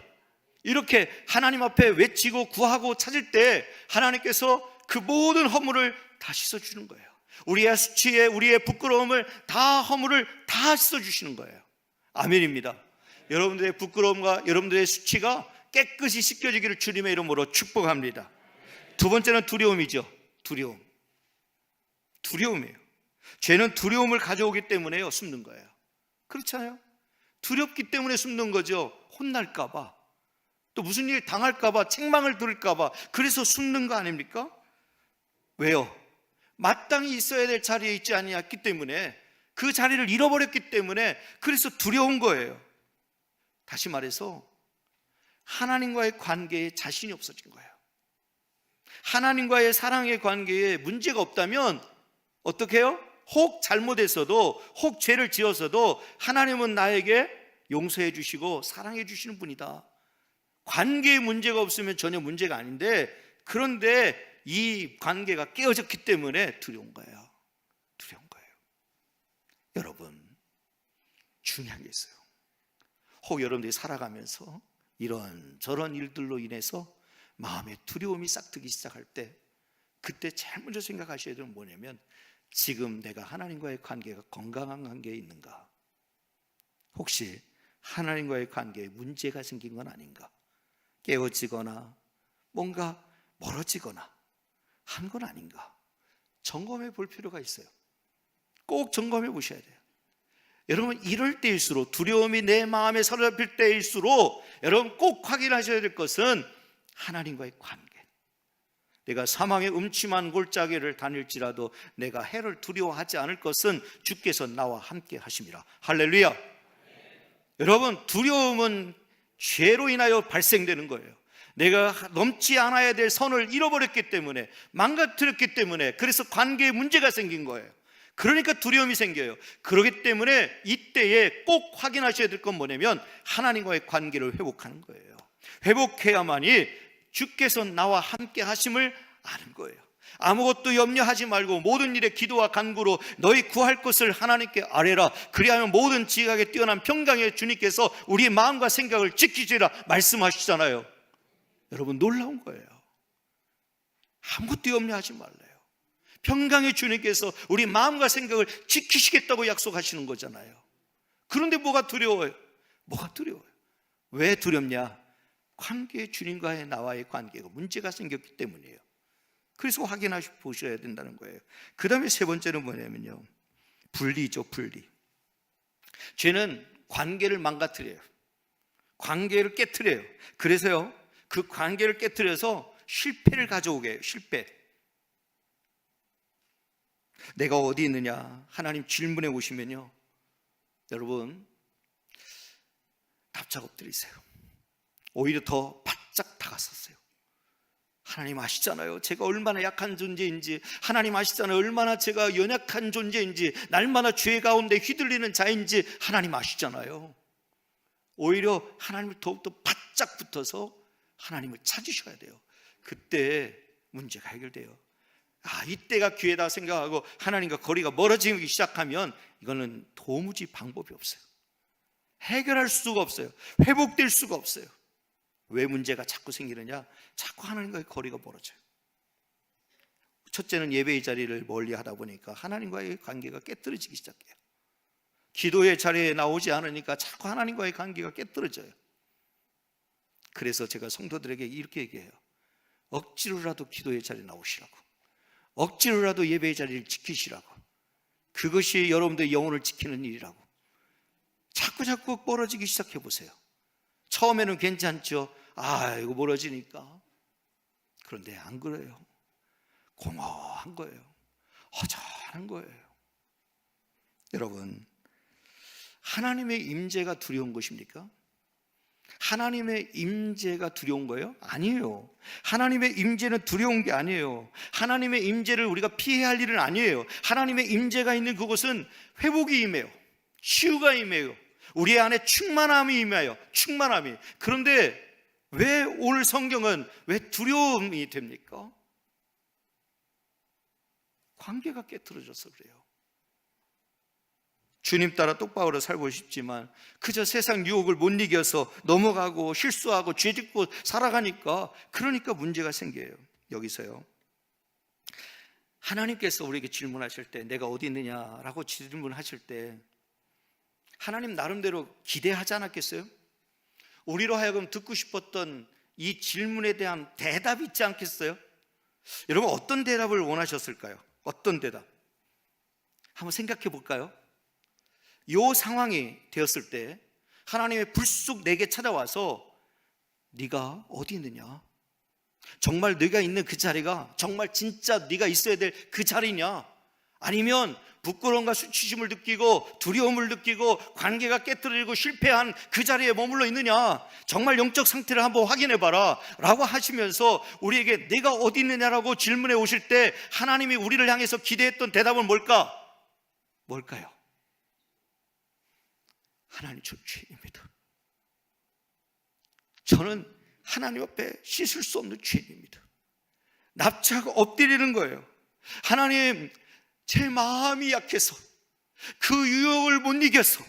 이렇게 하나님 앞에 외치고 구하고 찾을 때 하나님께서 그 모든 허물을 다 씻어주는 거예요. 우리의 수치에, 우리의 부끄러움을 다, 허물을 다 씻어주시는 거예요. 아멘입니다. 여러분들의 부끄러움과 여러분들의 수치가 깨끗이 씻겨지기를 주님의 이름으로 축복합니다. 두 번째는 두려움이죠. 두려움이에요. 죄는 두려움을 가져오기 때문에요, 숨는 거예요. 그렇잖아요. 두렵기 때문에 숨는 거죠. 혼날까 봐, 또 무슨 일 당할까 봐, 책망을 들을까 봐, 그래서 숨는 거 아닙니까? 왜요? 마땅히 있어야 될 자리에 있지 아니했기 때문에, 그 자리를 잃어버렸기 때문에, 그래서 두려운 거예요. 다시 말해서 하나님과의 관계에 자신이 없어진 거예요. 하나님과의 사랑의 관계에 문제가 없다면 어떻게 해요? 혹 잘못했어도, 혹 죄를 지었어도 하나님은 나에게 용서해 주시고 사랑해 주시는 분이다. 관계에 문제가 없으면 전혀 문제가 아닌데, 그런데 이 관계가 깨어졌기 때문에 두려운 거예요. 두려운 거예요. 여러분, 중요한 게 있어요. 혹 여러분들이 살아가면서 이런저런 일들로 인해서 마음에 두려움이 싹트기 시작할 때, 그때 제일 먼저 생각하셔야 되는 건 뭐냐면, 지금 내가 하나님과의 관계가 건강한 관계에 있는가? 혹시 하나님과의 관계에 문제가 생긴 건 아닌가? 깨어지거나 뭔가 멀어지거나 한 건 아닌가? 점검해 볼 필요가 있어요. 꼭 점검해 보셔야 돼요. 여러분, 이럴 때일수록, 두려움이 내 마음에 사로잡힐 때일수록 여러분 꼭 확인하셔야 될 것은 하나님과의 관계. 내가 사망의 음침한 골짜기를 다닐지라도 내가 해를 두려워하지 않을 것은 주께서 나와 함께 하심이라. 할렐루야. 여러분, 두려움은 죄로 인하여 발생되는 거예요. 내가 넘지 않아야 될 선을 잃어버렸기 때문에, 망가뜨렸기 때문에, 그래서 관계에 문제가 생긴 거예요. 그러니까 두려움이 생겨요. 그렇기 때문에 이때에 꼭 확인하셔야 될 건 뭐냐면 하나님과의 관계를 회복하는 거예요. 회복해야만이 주께서 나와 함께 하심을 아는 거예요. 아무것도 염려하지 말고 모든 일에 기도와 간구로 너희 구할 것을 하나님께 아뢰라. 그리하면 모든 지각에 뛰어난 평강의 주님께서 우리의 마음과 생각을 지키시리라 말씀하시잖아요. 여러분, 놀라운 거예요. 아무것도 염려하지 말래요. 평강의 주님께서 우리 마음과 생각을 지키시겠다고 약속하시는 거잖아요. 그런데 뭐가 두려워요? 뭐가 두려워요? 왜 두렵냐? 관계, 주님과의 나와의 관계가 문제가 생겼기 때문이에요. 그래서 확인하시 보셔야 된다는 거예요. 그 다음에 세 번째는 뭐냐면요, 분리죠. 분리. 죄는 관계를 망가뜨려요. 관계를 깨트려요. 그래서요, 그 관계를 깨트려서 실패를 가져오게 해요. 실패. 내가 어디 있느냐? 하나님 질문해 보시면요, 여러분 납작 엎드리세요. 오히려 더 바짝 다가섰어요. 하나님 아시잖아요, 제가 얼마나 약한 존재인지. 하나님 아시잖아요, 얼마나 제가 연약한 존재인지, 날마다 죄 가운데 휘둘리는 자인지. 하나님 아시잖아요. 오히려 하나님을 더욱더 바짝 붙어서 하나님을 찾으셔야 돼요. 그때 문제가 해결돼요. 이때가 기회다 생각하고 하나님과 거리가 멀어지기 시작하면 이거는 도무지 방법이 없어요. 해결할 수가 없어요. 회복될 수가 없어요. 왜 문제가 자꾸 생기느냐? 자꾸 하나님과의 거리가 멀어져요. 첫째는 예배의 자리를 멀리 하다 보니까 하나님과의 관계가 깨뜨려지기 시작해요. 기도의 자리에 나오지 않으니까 자꾸 하나님과의 관계가 깨뜨려져요. 그래서 제가 성도들에게 이렇게 얘기해요. 억지로라도 기도의 자리에 나오시라고, 억지로라도 예배의 자리를 지키시라고. 그것이 여러분들의 영혼을 지키는 일이라고. 자꾸 멀어지기 시작해 보세요. 처음에는 괜찮죠. 이거 멀어지니까. 그런데 안 그래요. 공허한 거예요. 허전한 거예요. 여러분, 하나님의 임재가 두려운 것입니까? 하나님의 임재가 두려운 거예요? 아니에요. 하나님의 임재는 두려운 게 아니에요. 하나님의 임재를 우리가 피해야 할 일은 아니에요. 하나님의 임재가 있는 그곳은 회복이 임해요. 치유가 임해요. 우리 안에 충만함이 임해요. 충만함이. 그런데 왜 오늘 성경은 왜 두려움이 됩니까? 관계가 깨트려져서 그래요. 주님 따라 똑바로 살고 싶지만 그저 세상 유혹을 못 이겨서 넘어가고 실수하고 죄짓고 살아가니까, 그러니까 문제가 생겨요. 여기서요, 하나님께서 우리에게 질문하실 때, 내가 어디 있느냐라고 질문하실 때 하나님 나름대로 기대하지 않았겠어요? 우리로 하여금 듣고 싶었던 이 질문에 대한 대답이 있지 않겠어요? 여러분, 어떤 대답을 원하셨을까요? 어떤 대답? 한번 생각해 볼까요? 이 상황이 되었을 때 하나님의 불쑥 내게 찾아와서 네가 어디 있느냐? 정말 네가 있는 그 자리가 정말 진짜 네가 있어야 될 그 자리냐? 아니면 부끄러움과 수치심을 느끼고 두려움을 느끼고 관계가 깨뜨리고 실패한 그 자리에 머물러 있느냐? 정말 영적 상태를 한번 확인해 봐라 라고 하시면서 우리에게 내가 어디 있느냐라고 질문해 오실 때 하나님이 우리를 향해서 기대했던 대답은 뭘까? 뭘까요? 하나님, 저 죄인입니다. 저는 하나님 앞에 씻을 수 없는 죄인입니다. 납작 엎드리는 거예요. 하나님, 제 마음이 약해서 그 유혹을 못 이겨서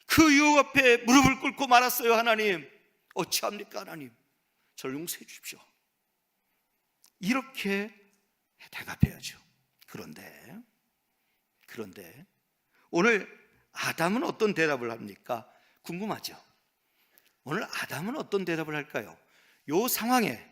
그 유혹 앞에 무릎을 꿇고 말았어요. 하나님, 어찌합니까? 하나님, 저를 용서해 주십시오. 이렇게 대답해야죠. 그런데 오늘 아담은 어떤 대답을 합니까? 궁금하죠? 오늘 아담은 어떤 대답을 할까요? 요 상황에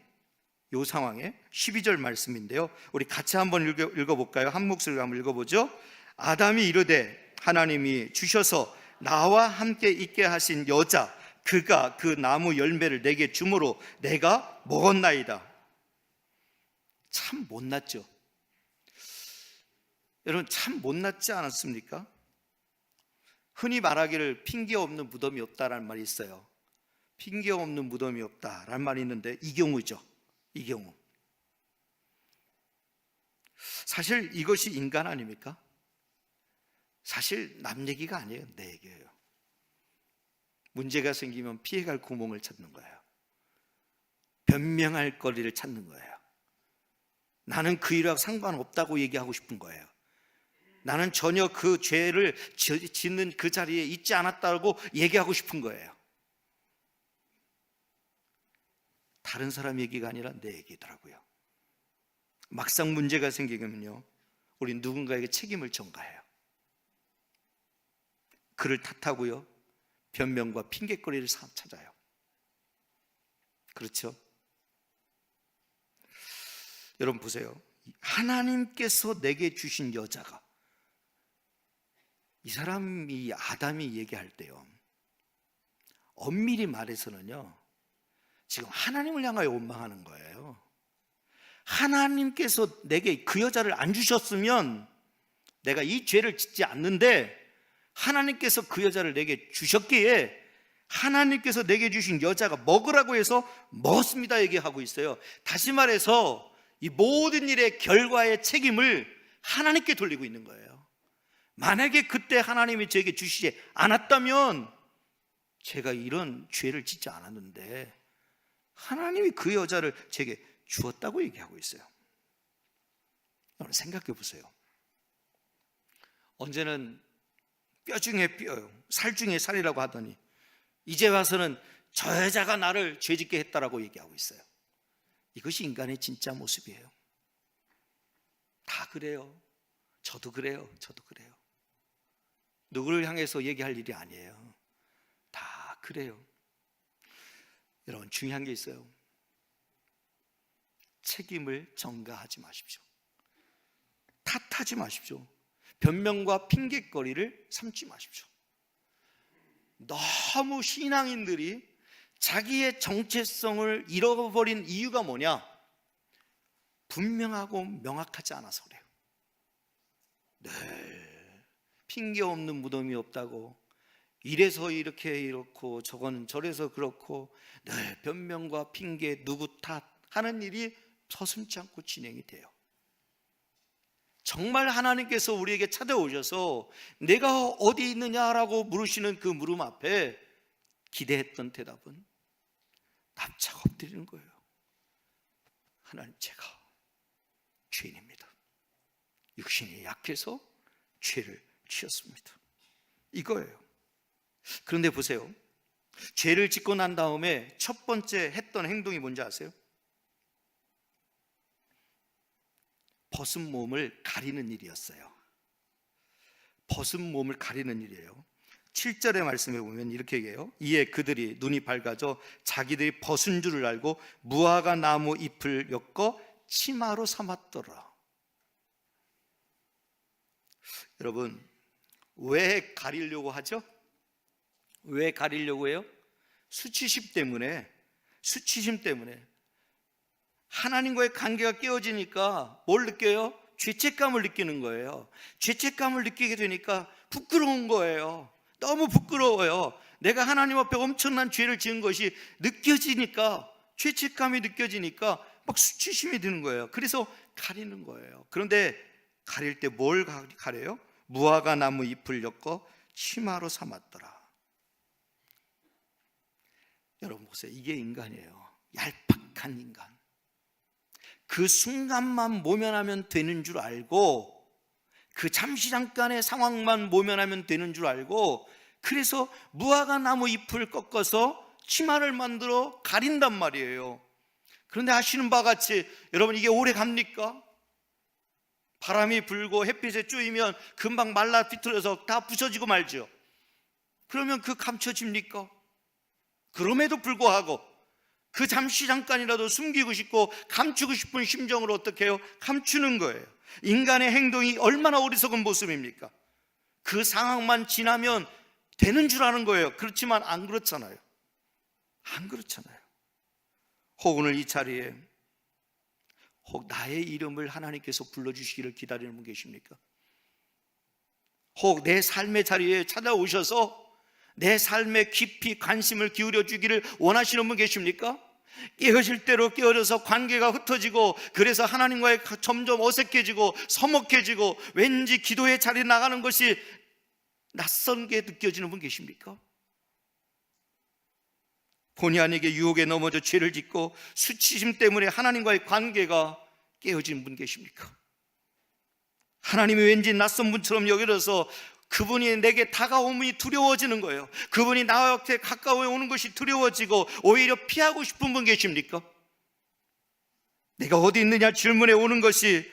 12절 말씀인데요, 우리 같이 한번 읽어볼까요? 한 목소리로 한번 읽어보죠. 아담이 이르되 하나님이 주셔서 나와 함께 있게 하신 여자, 그가 그 나무 열매를 내게 주므로 내가 먹었나이다. 참 못났죠? 여러분, 참 못났지 않았습니까? 흔히 말하기를 핑계 없는 무덤이 없다라는 말이 있어요. 핑계 없는 무덤이 없다라는 말이 있는데 이 경우죠. 이 경우. 사실 이것이 인간 아닙니까? 사실 남 얘기가 아니에요. 내 얘기예요. 문제가 생기면 피해갈 구멍을 찾는 거예요. 변명할 거리를 찾는 거예요. 나는 그 일하고 상관없다고 얘기하고 싶은 거예요. 나는 전혀 그 죄를 짓는 그 자리에 있지 않았다고 얘기하고 싶은 거예요. 다른 사람 얘기가 아니라 내 얘기더라고요. 막상 문제가 생기면요, 우리 누군가에게 책임을 전가해요. 그를 탓하고요, 변명과 핑계거리를 찾아요. 그렇죠? 여러분 보세요. 하나님께서 내게 주신 여자가, 이 사람이 아담이 얘기할 때요, 엄밀히 말해서는요, 지금 하나님을 향하여 원망하는 거예요. 하나님께서 내게 그 여자를 안 주셨으면 내가 이 죄를 짓지 않는데, 하나님께서 그 여자를 내게 주셨기에 하나님께서 내게 주신 여자가 먹으라고 해서 먹었습니다 얘기하고 있어요. 다시 말해서 이 모든 일의 결과의 책임을 하나님께 돌리고 있는 거예요. 만약에 그때 하나님이 저에게 주시지 않았다면 제가 이런 죄를 짓지 않았는데 하나님이 그 여자를 제게 주었다고 얘기하고 있어요. 여러분 생각해 보세요. 언제는 뼈 중에 뼈요, 살 중에 살이라고 하더니 이제 와서는 저 여자가 나를 죄짓게 했다라고 얘기하고 있어요. 이것이 인간의 진짜 모습이에요. 다 그래요. 저도 그래요. 누구를 향해서 얘기할 일이 아니에요. 다 그래요. 여러분 중요한 게 있어요. 책임을 전가하지 마십시오. 탓하지 마십시오. 변명과 핑계거리를 삼지 마십시오. 너무 신앙인들이 자기의 정체성을 잃어버린 이유가 뭐냐? 분명하고 명확하지 않아서 그래요. 늘 핑계 없는 무덤이 없다고, 이래서 이렇게 이렇고 저거는 저래서 그렇고, 늘 변명과 핑계, 누구 탓하는 일이 서슴지 않고 진행이 돼요. 정말 하나님께서 우리에게 찾아오셔서 내가 어디 있느냐라고 물으시는 그 물음 앞에 기대했던 대답은 납작 엎드리는 거예요. 하나님, 제가 죄인입니다. 육신이 약해서 죄를 지었습니다. 이거예요. 그런데 보세요. 죄를 짓고 난 다음에 첫 번째 했던 행동이 뭔지 아세요? 벗은 몸을 가리는 일이었어요. 벗은 몸을 가리는 일이에요. 7절의 말씀에 보면 이렇게 얘기해요. 이에 그들이 눈이 밝아져 자기들이 벗은 줄을 알고 무화과 나무 잎을 엮어 치마로 삼았더라. 여러분, 왜 가리려고 하죠? 왜 가리려고 해요? 수치심 때문에. 하나님과의 관계가 깨어지니까 뭘 느껴요? 죄책감을 느끼는 거예요. 죄책감을 느끼게 되니까 부끄러운 거예요. 너무 부끄러워요. 내가 하나님 앞에 엄청난 죄를 지은 것이 느껴지니까, 죄책감이 느껴지니까 막 수치심이 드는 거예요. 그래서 가리는 거예요. 그런데 가릴 때 뭘 가려요? 무화과 나무 잎을 엮어 치마로 삼았더라. 여러분 보세요. 이게 인간이에요. 얄팍한 인간. 그 순간만 모면하면 되는 줄 알고, 그 잠시 잠깐의 상황만 모면하면 되는 줄 알고, 그래서 무화과 나무 잎을 꺾어서 치마를 만들어 가린단 말이에요. 그런데 아시는 바와 같이 여러분, 이게 오래 갑니까? 바람이 불고 햇빛에 쪼이면 금방 말라 비틀어서 다 부서지고 말죠. 그러면 그 감춰집니까? 그럼에도 불구하고 그 잠시 잠깐이라도 숨기고 싶고 감추고 싶은 심정으로 어떻게 해요? 감추는 거예요. 인간의 행동이 얼마나 어리석은 모습입니까? 그 상황만 지나면 되는 줄 아는 거예요. 그렇지만 안 그렇잖아요. 안 그렇잖아요. 혹 오늘 이 자리에 혹 나의 이름을 하나님께서 불러주시기를 기다리는 분 계십니까? 혹 내 삶의 자리에 찾아오셔서 내 삶에 깊이 관심을 기울여 주기를 원하시는 분 계십니까? 깨어질 대로 깨어져서 관계가 흩어지고, 그래서 하나님과의 점점 어색해지고 서먹해지고 왠지 기도의 자리에 나가는 것이 낯선 게 느껴지는 분 계십니까? 본의 아니게 유혹에 넘어져 죄를 짓고 수치심 때문에 하나님과의 관계가 깨어진 분 계십니까? 하나님이 왠지 낯선 분처럼 여겨져서 그분이 내게 다가오면 두려워지는 거예요. 그분이 나한테 가까워 오는 것이 두려워지고 오히려 피하고 싶은 분 계십니까? 내가 어디 있느냐 질문에 오는 것이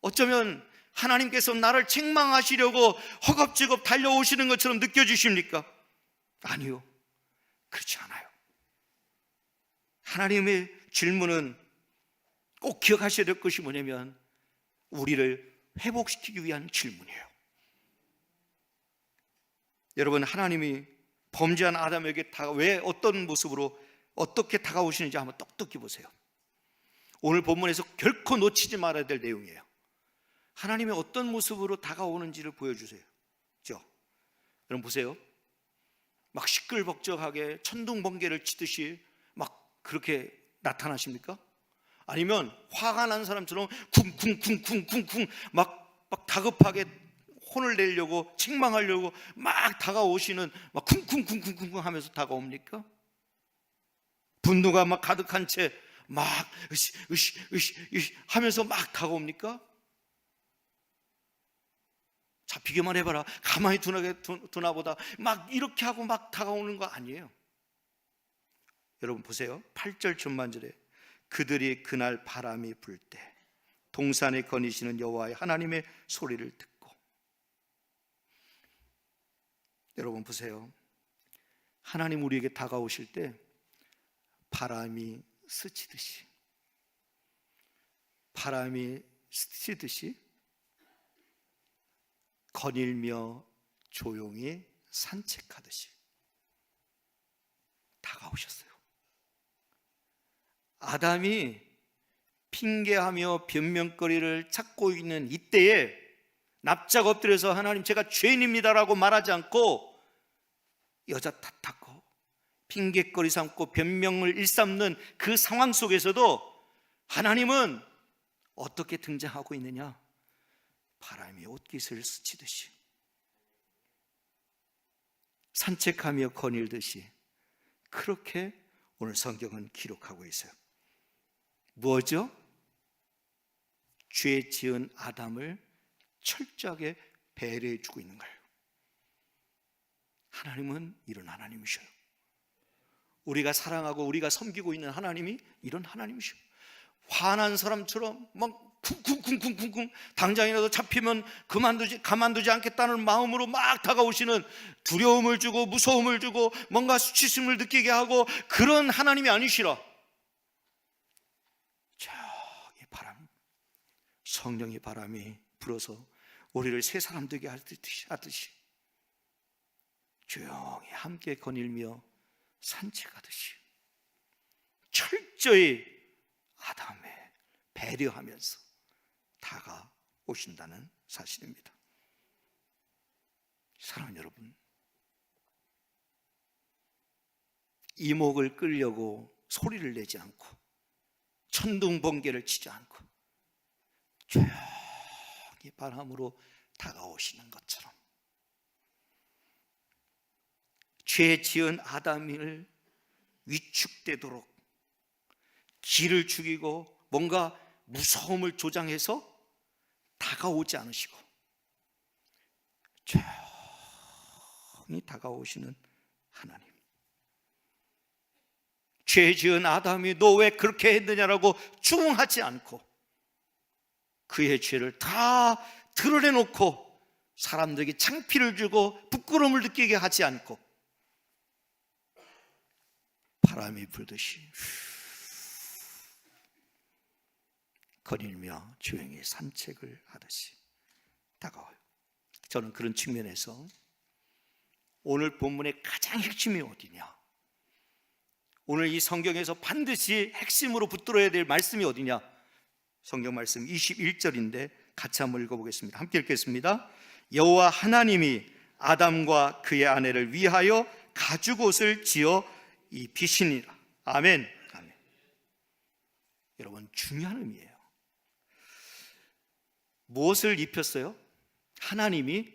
어쩌면 하나님께서 나를 책망하시려고 허겁지겁 달려오시는 것처럼 느껴지십니까? 아니요, 그렇지 않아요. 하나님의 질문은 꼭 기억하셔야 될 것이 뭐냐면 우리를 회복시키기 위한 질문이에요. 여러분, 하나님이 범죄한 아담에게 왜 어떤 모습으로 어떻게 다가오시는지 한번 똑똑히 보세요. 오늘 본문에서 결코 놓치지 말아야 될 내용이에요. 하나님이 어떤 모습으로 다가오는지를 보여주세요. 그렇죠? 여러분 보세요. 막 시끌벅적하게 천둥번개를 치듯이 막 그렇게 나타나십니까? 아니면 화가 난 사람처럼 쿵쿵쿵쿵쿵쿵 막 다급하게 혼을 내려고 책망하려고 막 다가오시는, 막 쿵쿵쿵쿵쿵 하면서 다가옵니까? 분노가 막 가득한 채 막 으시 하면서 막 다가옵니까? 잡히기만 해봐라, 가만히 두나보다 막 이렇게 하고 막 다가오는 거 아니에요. 여러분 보세요. 8절 전반절에 그들이 그날 바람이 불 때 동산에 거니시는 여호와의 하나님의 소리를 듣고. 여러분 보세요. 하나님 우리에게 다가오실 때 바람이 스치듯이 거닐며 조용히 산책하듯이 다가오셨어요. 아담이 핑계하며 변명거리를 찾고 있는 이때에 납작 엎드려서 하나님 제가 죄인입니다라고 말하지 않고 여자 탓하고 핑계거리 삼고 변명을 일삼는 그 상황 속에서도 하나님은 어떻게 등장하고 있느냐? 바람이 옷깃을 스치듯이 산책하며 거닐듯이 그렇게 오늘 성경은 기록하고 있어요. 뭐죠? 죄 지은 아담을 철저하게 배려해 주고 있는 거예요. 하나님은 이런 하나님이셔요. 우리가 사랑하고 우리가 섬기고 있는 하나님이 이런 하나님이셔요. 화난 사람처럼 막 쿵쿵쿵쿵쿵쿵 당장이라도 잡히면 가만두지 않겠다는 마음으로 막 다가오시는, 두려움을 주고 무서움을 주고 뭔가 수치심을 느끼게 하고 그런 하나님이 아니시라. 저기 성령의 바람이 불어서 우리를 새 사람 되게 하듯이 조용히 함께 거닐며 산책하듯이 철저히 아담에 배려하면서 다가오신다는 사실입니다. 사랑하는 여러분, 이목을 끌려고 소리를 내지 않고 천둥번개를 치지 않고 조용히 바람으로 다가오시는 것처럼 죄 지은 아담을 위축되도록 기를 죽이고 뭔가 무서움을 조장해서 다가오지 않으시고 조용히 다가오시는 하나님. 죄 지은 아담이 너 왜 그렇게 했느냐라고 중응하지 않고 그의 죄를 다 드러내놓고 사람들에게 창피를 주고 부끄러움을 느끼게 하지 않고 바람이 불듯이 거닐며 조용히 산책을 하듯이 다가와요. 저는 그런 측면에서 오늘 본문의 가장 핵심이 어디냐, 오늘 이 성경에서 반드시 핵심으로 붙들어야 될 말씀이 어디냐, 성경 말씀 21절인데 같이 한번 읽어보겠습니다. 함께 읽겠습니다. 여호와 하나님이 아담과 그의 아내를 위하여 가죽옷을 지어 입히시니라. 아멘. 아멘. 여러분, 중요한 의미예요. 무엇을 입혔어요? 하나님이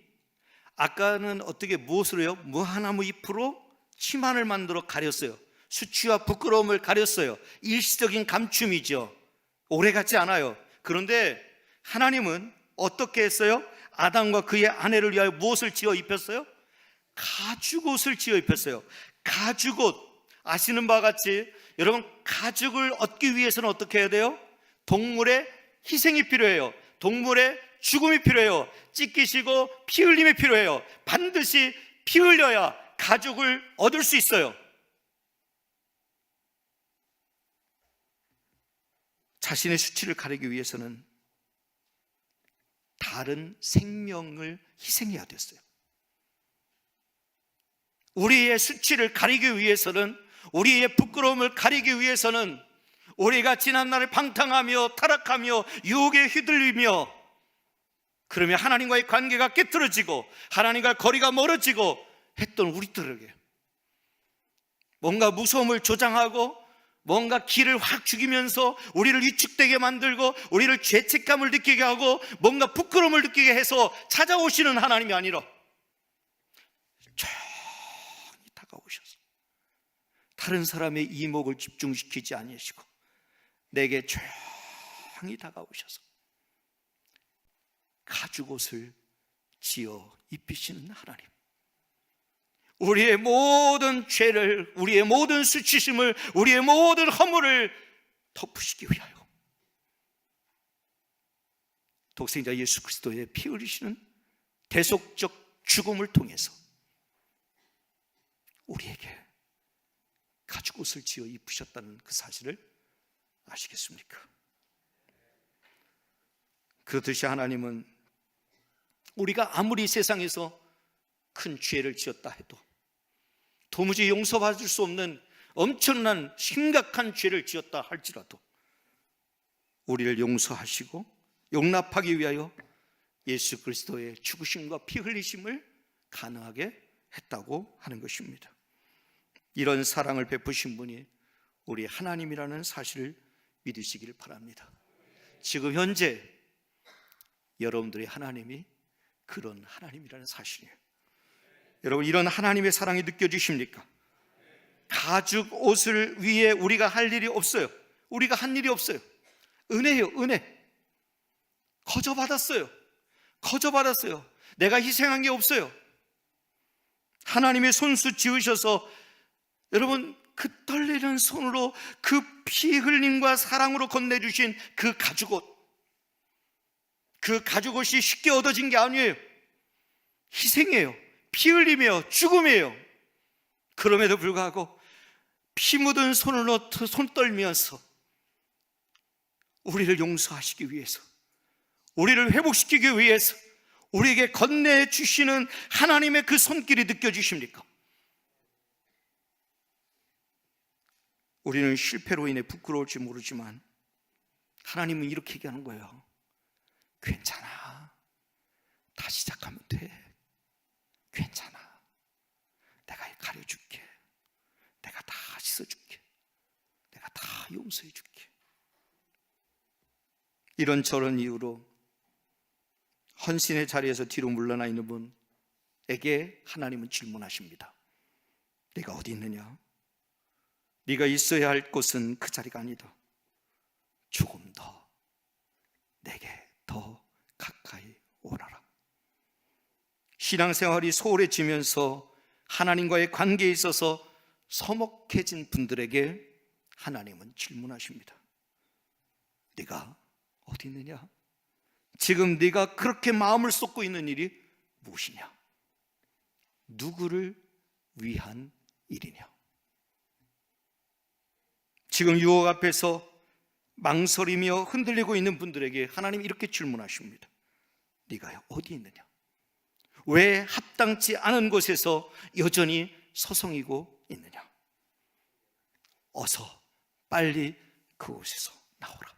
아까는 어떻게 무엇으로요? 무화나무 잎으로 치마를 만들어 가렸어요. 수치와 부끄러움을 가렸어요. 일시적인 감춤이죠. 오래가지 않아요. 그런데 하나님은 어떻게 했어요? 아담과 그의 아내를 위하여 무엇을 지어 입혔어요? 가죽옷을 지어 입혔어요. 가죽옷, 아시는 바와 같이 여러분, 가죽을 얻기 위해서는 어떻게 해야 돼요? 동물의 희생이 필요해요. 동물의 죽음이 필요해요. 찢기시고 피 흘림이 필요해요. 반드시 피 흘려야 가죽을 얻을 수 있어요. 자신의 수치를 가리기 위해서는 다른 생명을 희생해야 됐어요. 우리의 수치를 가리기 위해서는, 우리의 부끄러움을 가리기 위해서는, 우리가 지난날을 방탕하며 타락하며 유혹에 휘둘리며 그러면 하나님과의 관계가 깨트려지고 하나님과 거리가 멀어지고 했던 우리들에게 뭔가 무서움을 조장하고 뭔가 기를 확 죽이면서 우리를 위축되게 만들고 우리를 죄책감을 느끼게 하고 뭔가 부끄러움을 느끼게 해서 찾아오시는 하나님이 아니라 조용히 다가오셔서 다른 사람의 이목을 집중시키지 아니하시고 내게 조용히 다가오셔서 가죽옷을 지어 입히시는 하나님, 우리의 모든 죄를, 우리의 모든 수치심을, 우리의 모든 허물을 덮으시기 위하여 독생자 예수 그리스도의 피 흘리시는 대속적 죽음을 통해서 우리에게 가죽옷을 지어 입으셨다는 그 사실을 아시겠습니까? 그렇듯이 하나님은 우리가 아무리 세상에서 큰 죄를 지었다 해도, 도무지 용서받을 수 없는 엄청난 심각한 죄를 지었다 할지라도 우리를 용서하시고 용납하기 위하여 예수 그리스도의 죽으심과 피 흘리심을 가능하게 했다고 하는 것입니다. 이런 사랑을 베푸신 분이 우리 하나님이라는 사실을 믿으시기를 바랍니다. 지금 현재 여러분들의 하나님이 그런 하나님이라는 사실이에요. 여러분, 이런 하나님의 사랑이 느껴지십니까? 가죽 옷을 위해 우리가 할 일이 없어요. 우리가 한 일이 없어요. 은혜예요, 은혜. 거저받았어요. 거저받았어요. 내가 희생한 게 없어요. 하나님의 손수 지으셔서 여러분, 그 떨리는 손으로 그 피 흘림과 사랑으로 건네주신 그 가죽옷, 그 가죽옷이 쉽게 얻어진 게 아니에요. 희생이에요. 피 흘림이에요. 죽음이에요. 그럼에도 불구하고 피 묻은 손으로 손 떨면서 우리를 용서하시기 위해서, 우리를 회복시키기 위해서 우리에게 건네주시는 하나님의 그 손길이 느껴지십니까? 우리는 실패로 인해 부끄러울지 모르지만 하나님은 이렇게 얘기하는 거예요. 괜찮아. 다시 시작하면 돼. 괜찮아. 내가 가려줄게. 내가 다 씻어줄게. 내가 다 용서해줄게. 이런저런 이유로 헌신의 자리에서 뒤로 물러나 있는 분에게 하나님은 질문하십니다. 네가 어디 있느냐? 네가 있어야 할 곳은 그 자리가 아니다. 조금 더 내게 더 가까이 오너라. 신앙생활이 소홀해지면서 하나님과의 관계에 있어서 서먹해진 분들에게 하나님은 질문하십니다. 네가 어디 있느냐? 지금 네가 그렇게 마음을 쏟고 있는 일이 무엇이냐? 누구를 위한 일이냐? 지금 유혹 앞에서 망설이며 흔들리고 있는 분들에게 하나님 이렇게 질문하십니다. 네가 어디 있느냐? 왜 합당치 않은 곳에서 여전히 서성이고 있느냐? 어서 빨리 그곳에서 나오라.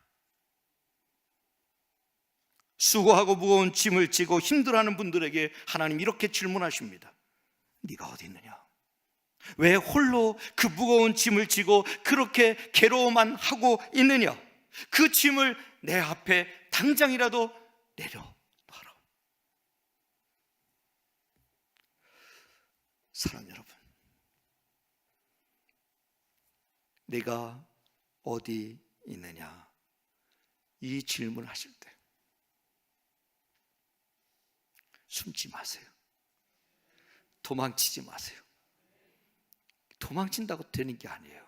수고하고 무거운 짐을 지고 힘들어하는 분들에게 하나님 이렇게 질문하십니다. 네가 어디 있느냐? 왜 홀로 그 무거운 짐을 지고 그렇게 괴로워만 하고 있느냐? 그 짐을 내 앞에 당장이라도 내려놔라. 사랑하는 여러분, 내가 어디 있느냐? 이 질문을 하실 때 숨지 마세요. 도망치지 마세요. 도망친다고 되는 게 아니에요.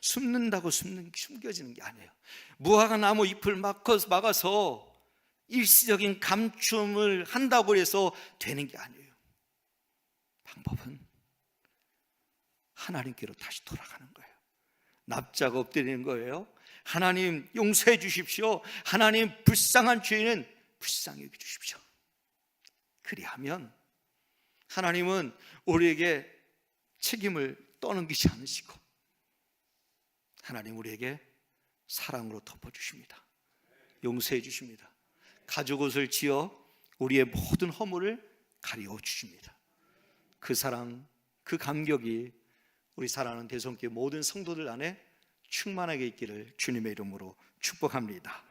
숨는다고 숨겨지는 게 아니에요. 무화과 나무 잎을 막아서 일시적인 감춤을 한다고 해서 되는 게 아니에요. 방법은 하나님께로 다시 돌아가는 거예요. 납작 엎드리는 거예요. 하나님 용서해 주십시오. 하나님 불쌍한 죄는 불쌍히 여겨 주십시오. 그리하면 하나님은 우리에게 책임을 떠넘기지 않으시고 하나님 우리에게 사랑으로 덮어주십니다. 용서해 주십니다. 가죽 옷을 지어 우리의 모든 허물을 가리워 주십니다. 그 사랑, 그 감격이 우리 사랑하는 대성교회 모든 성도들 안에 충만하게 있기를 주님의 이름으로 축복합니다.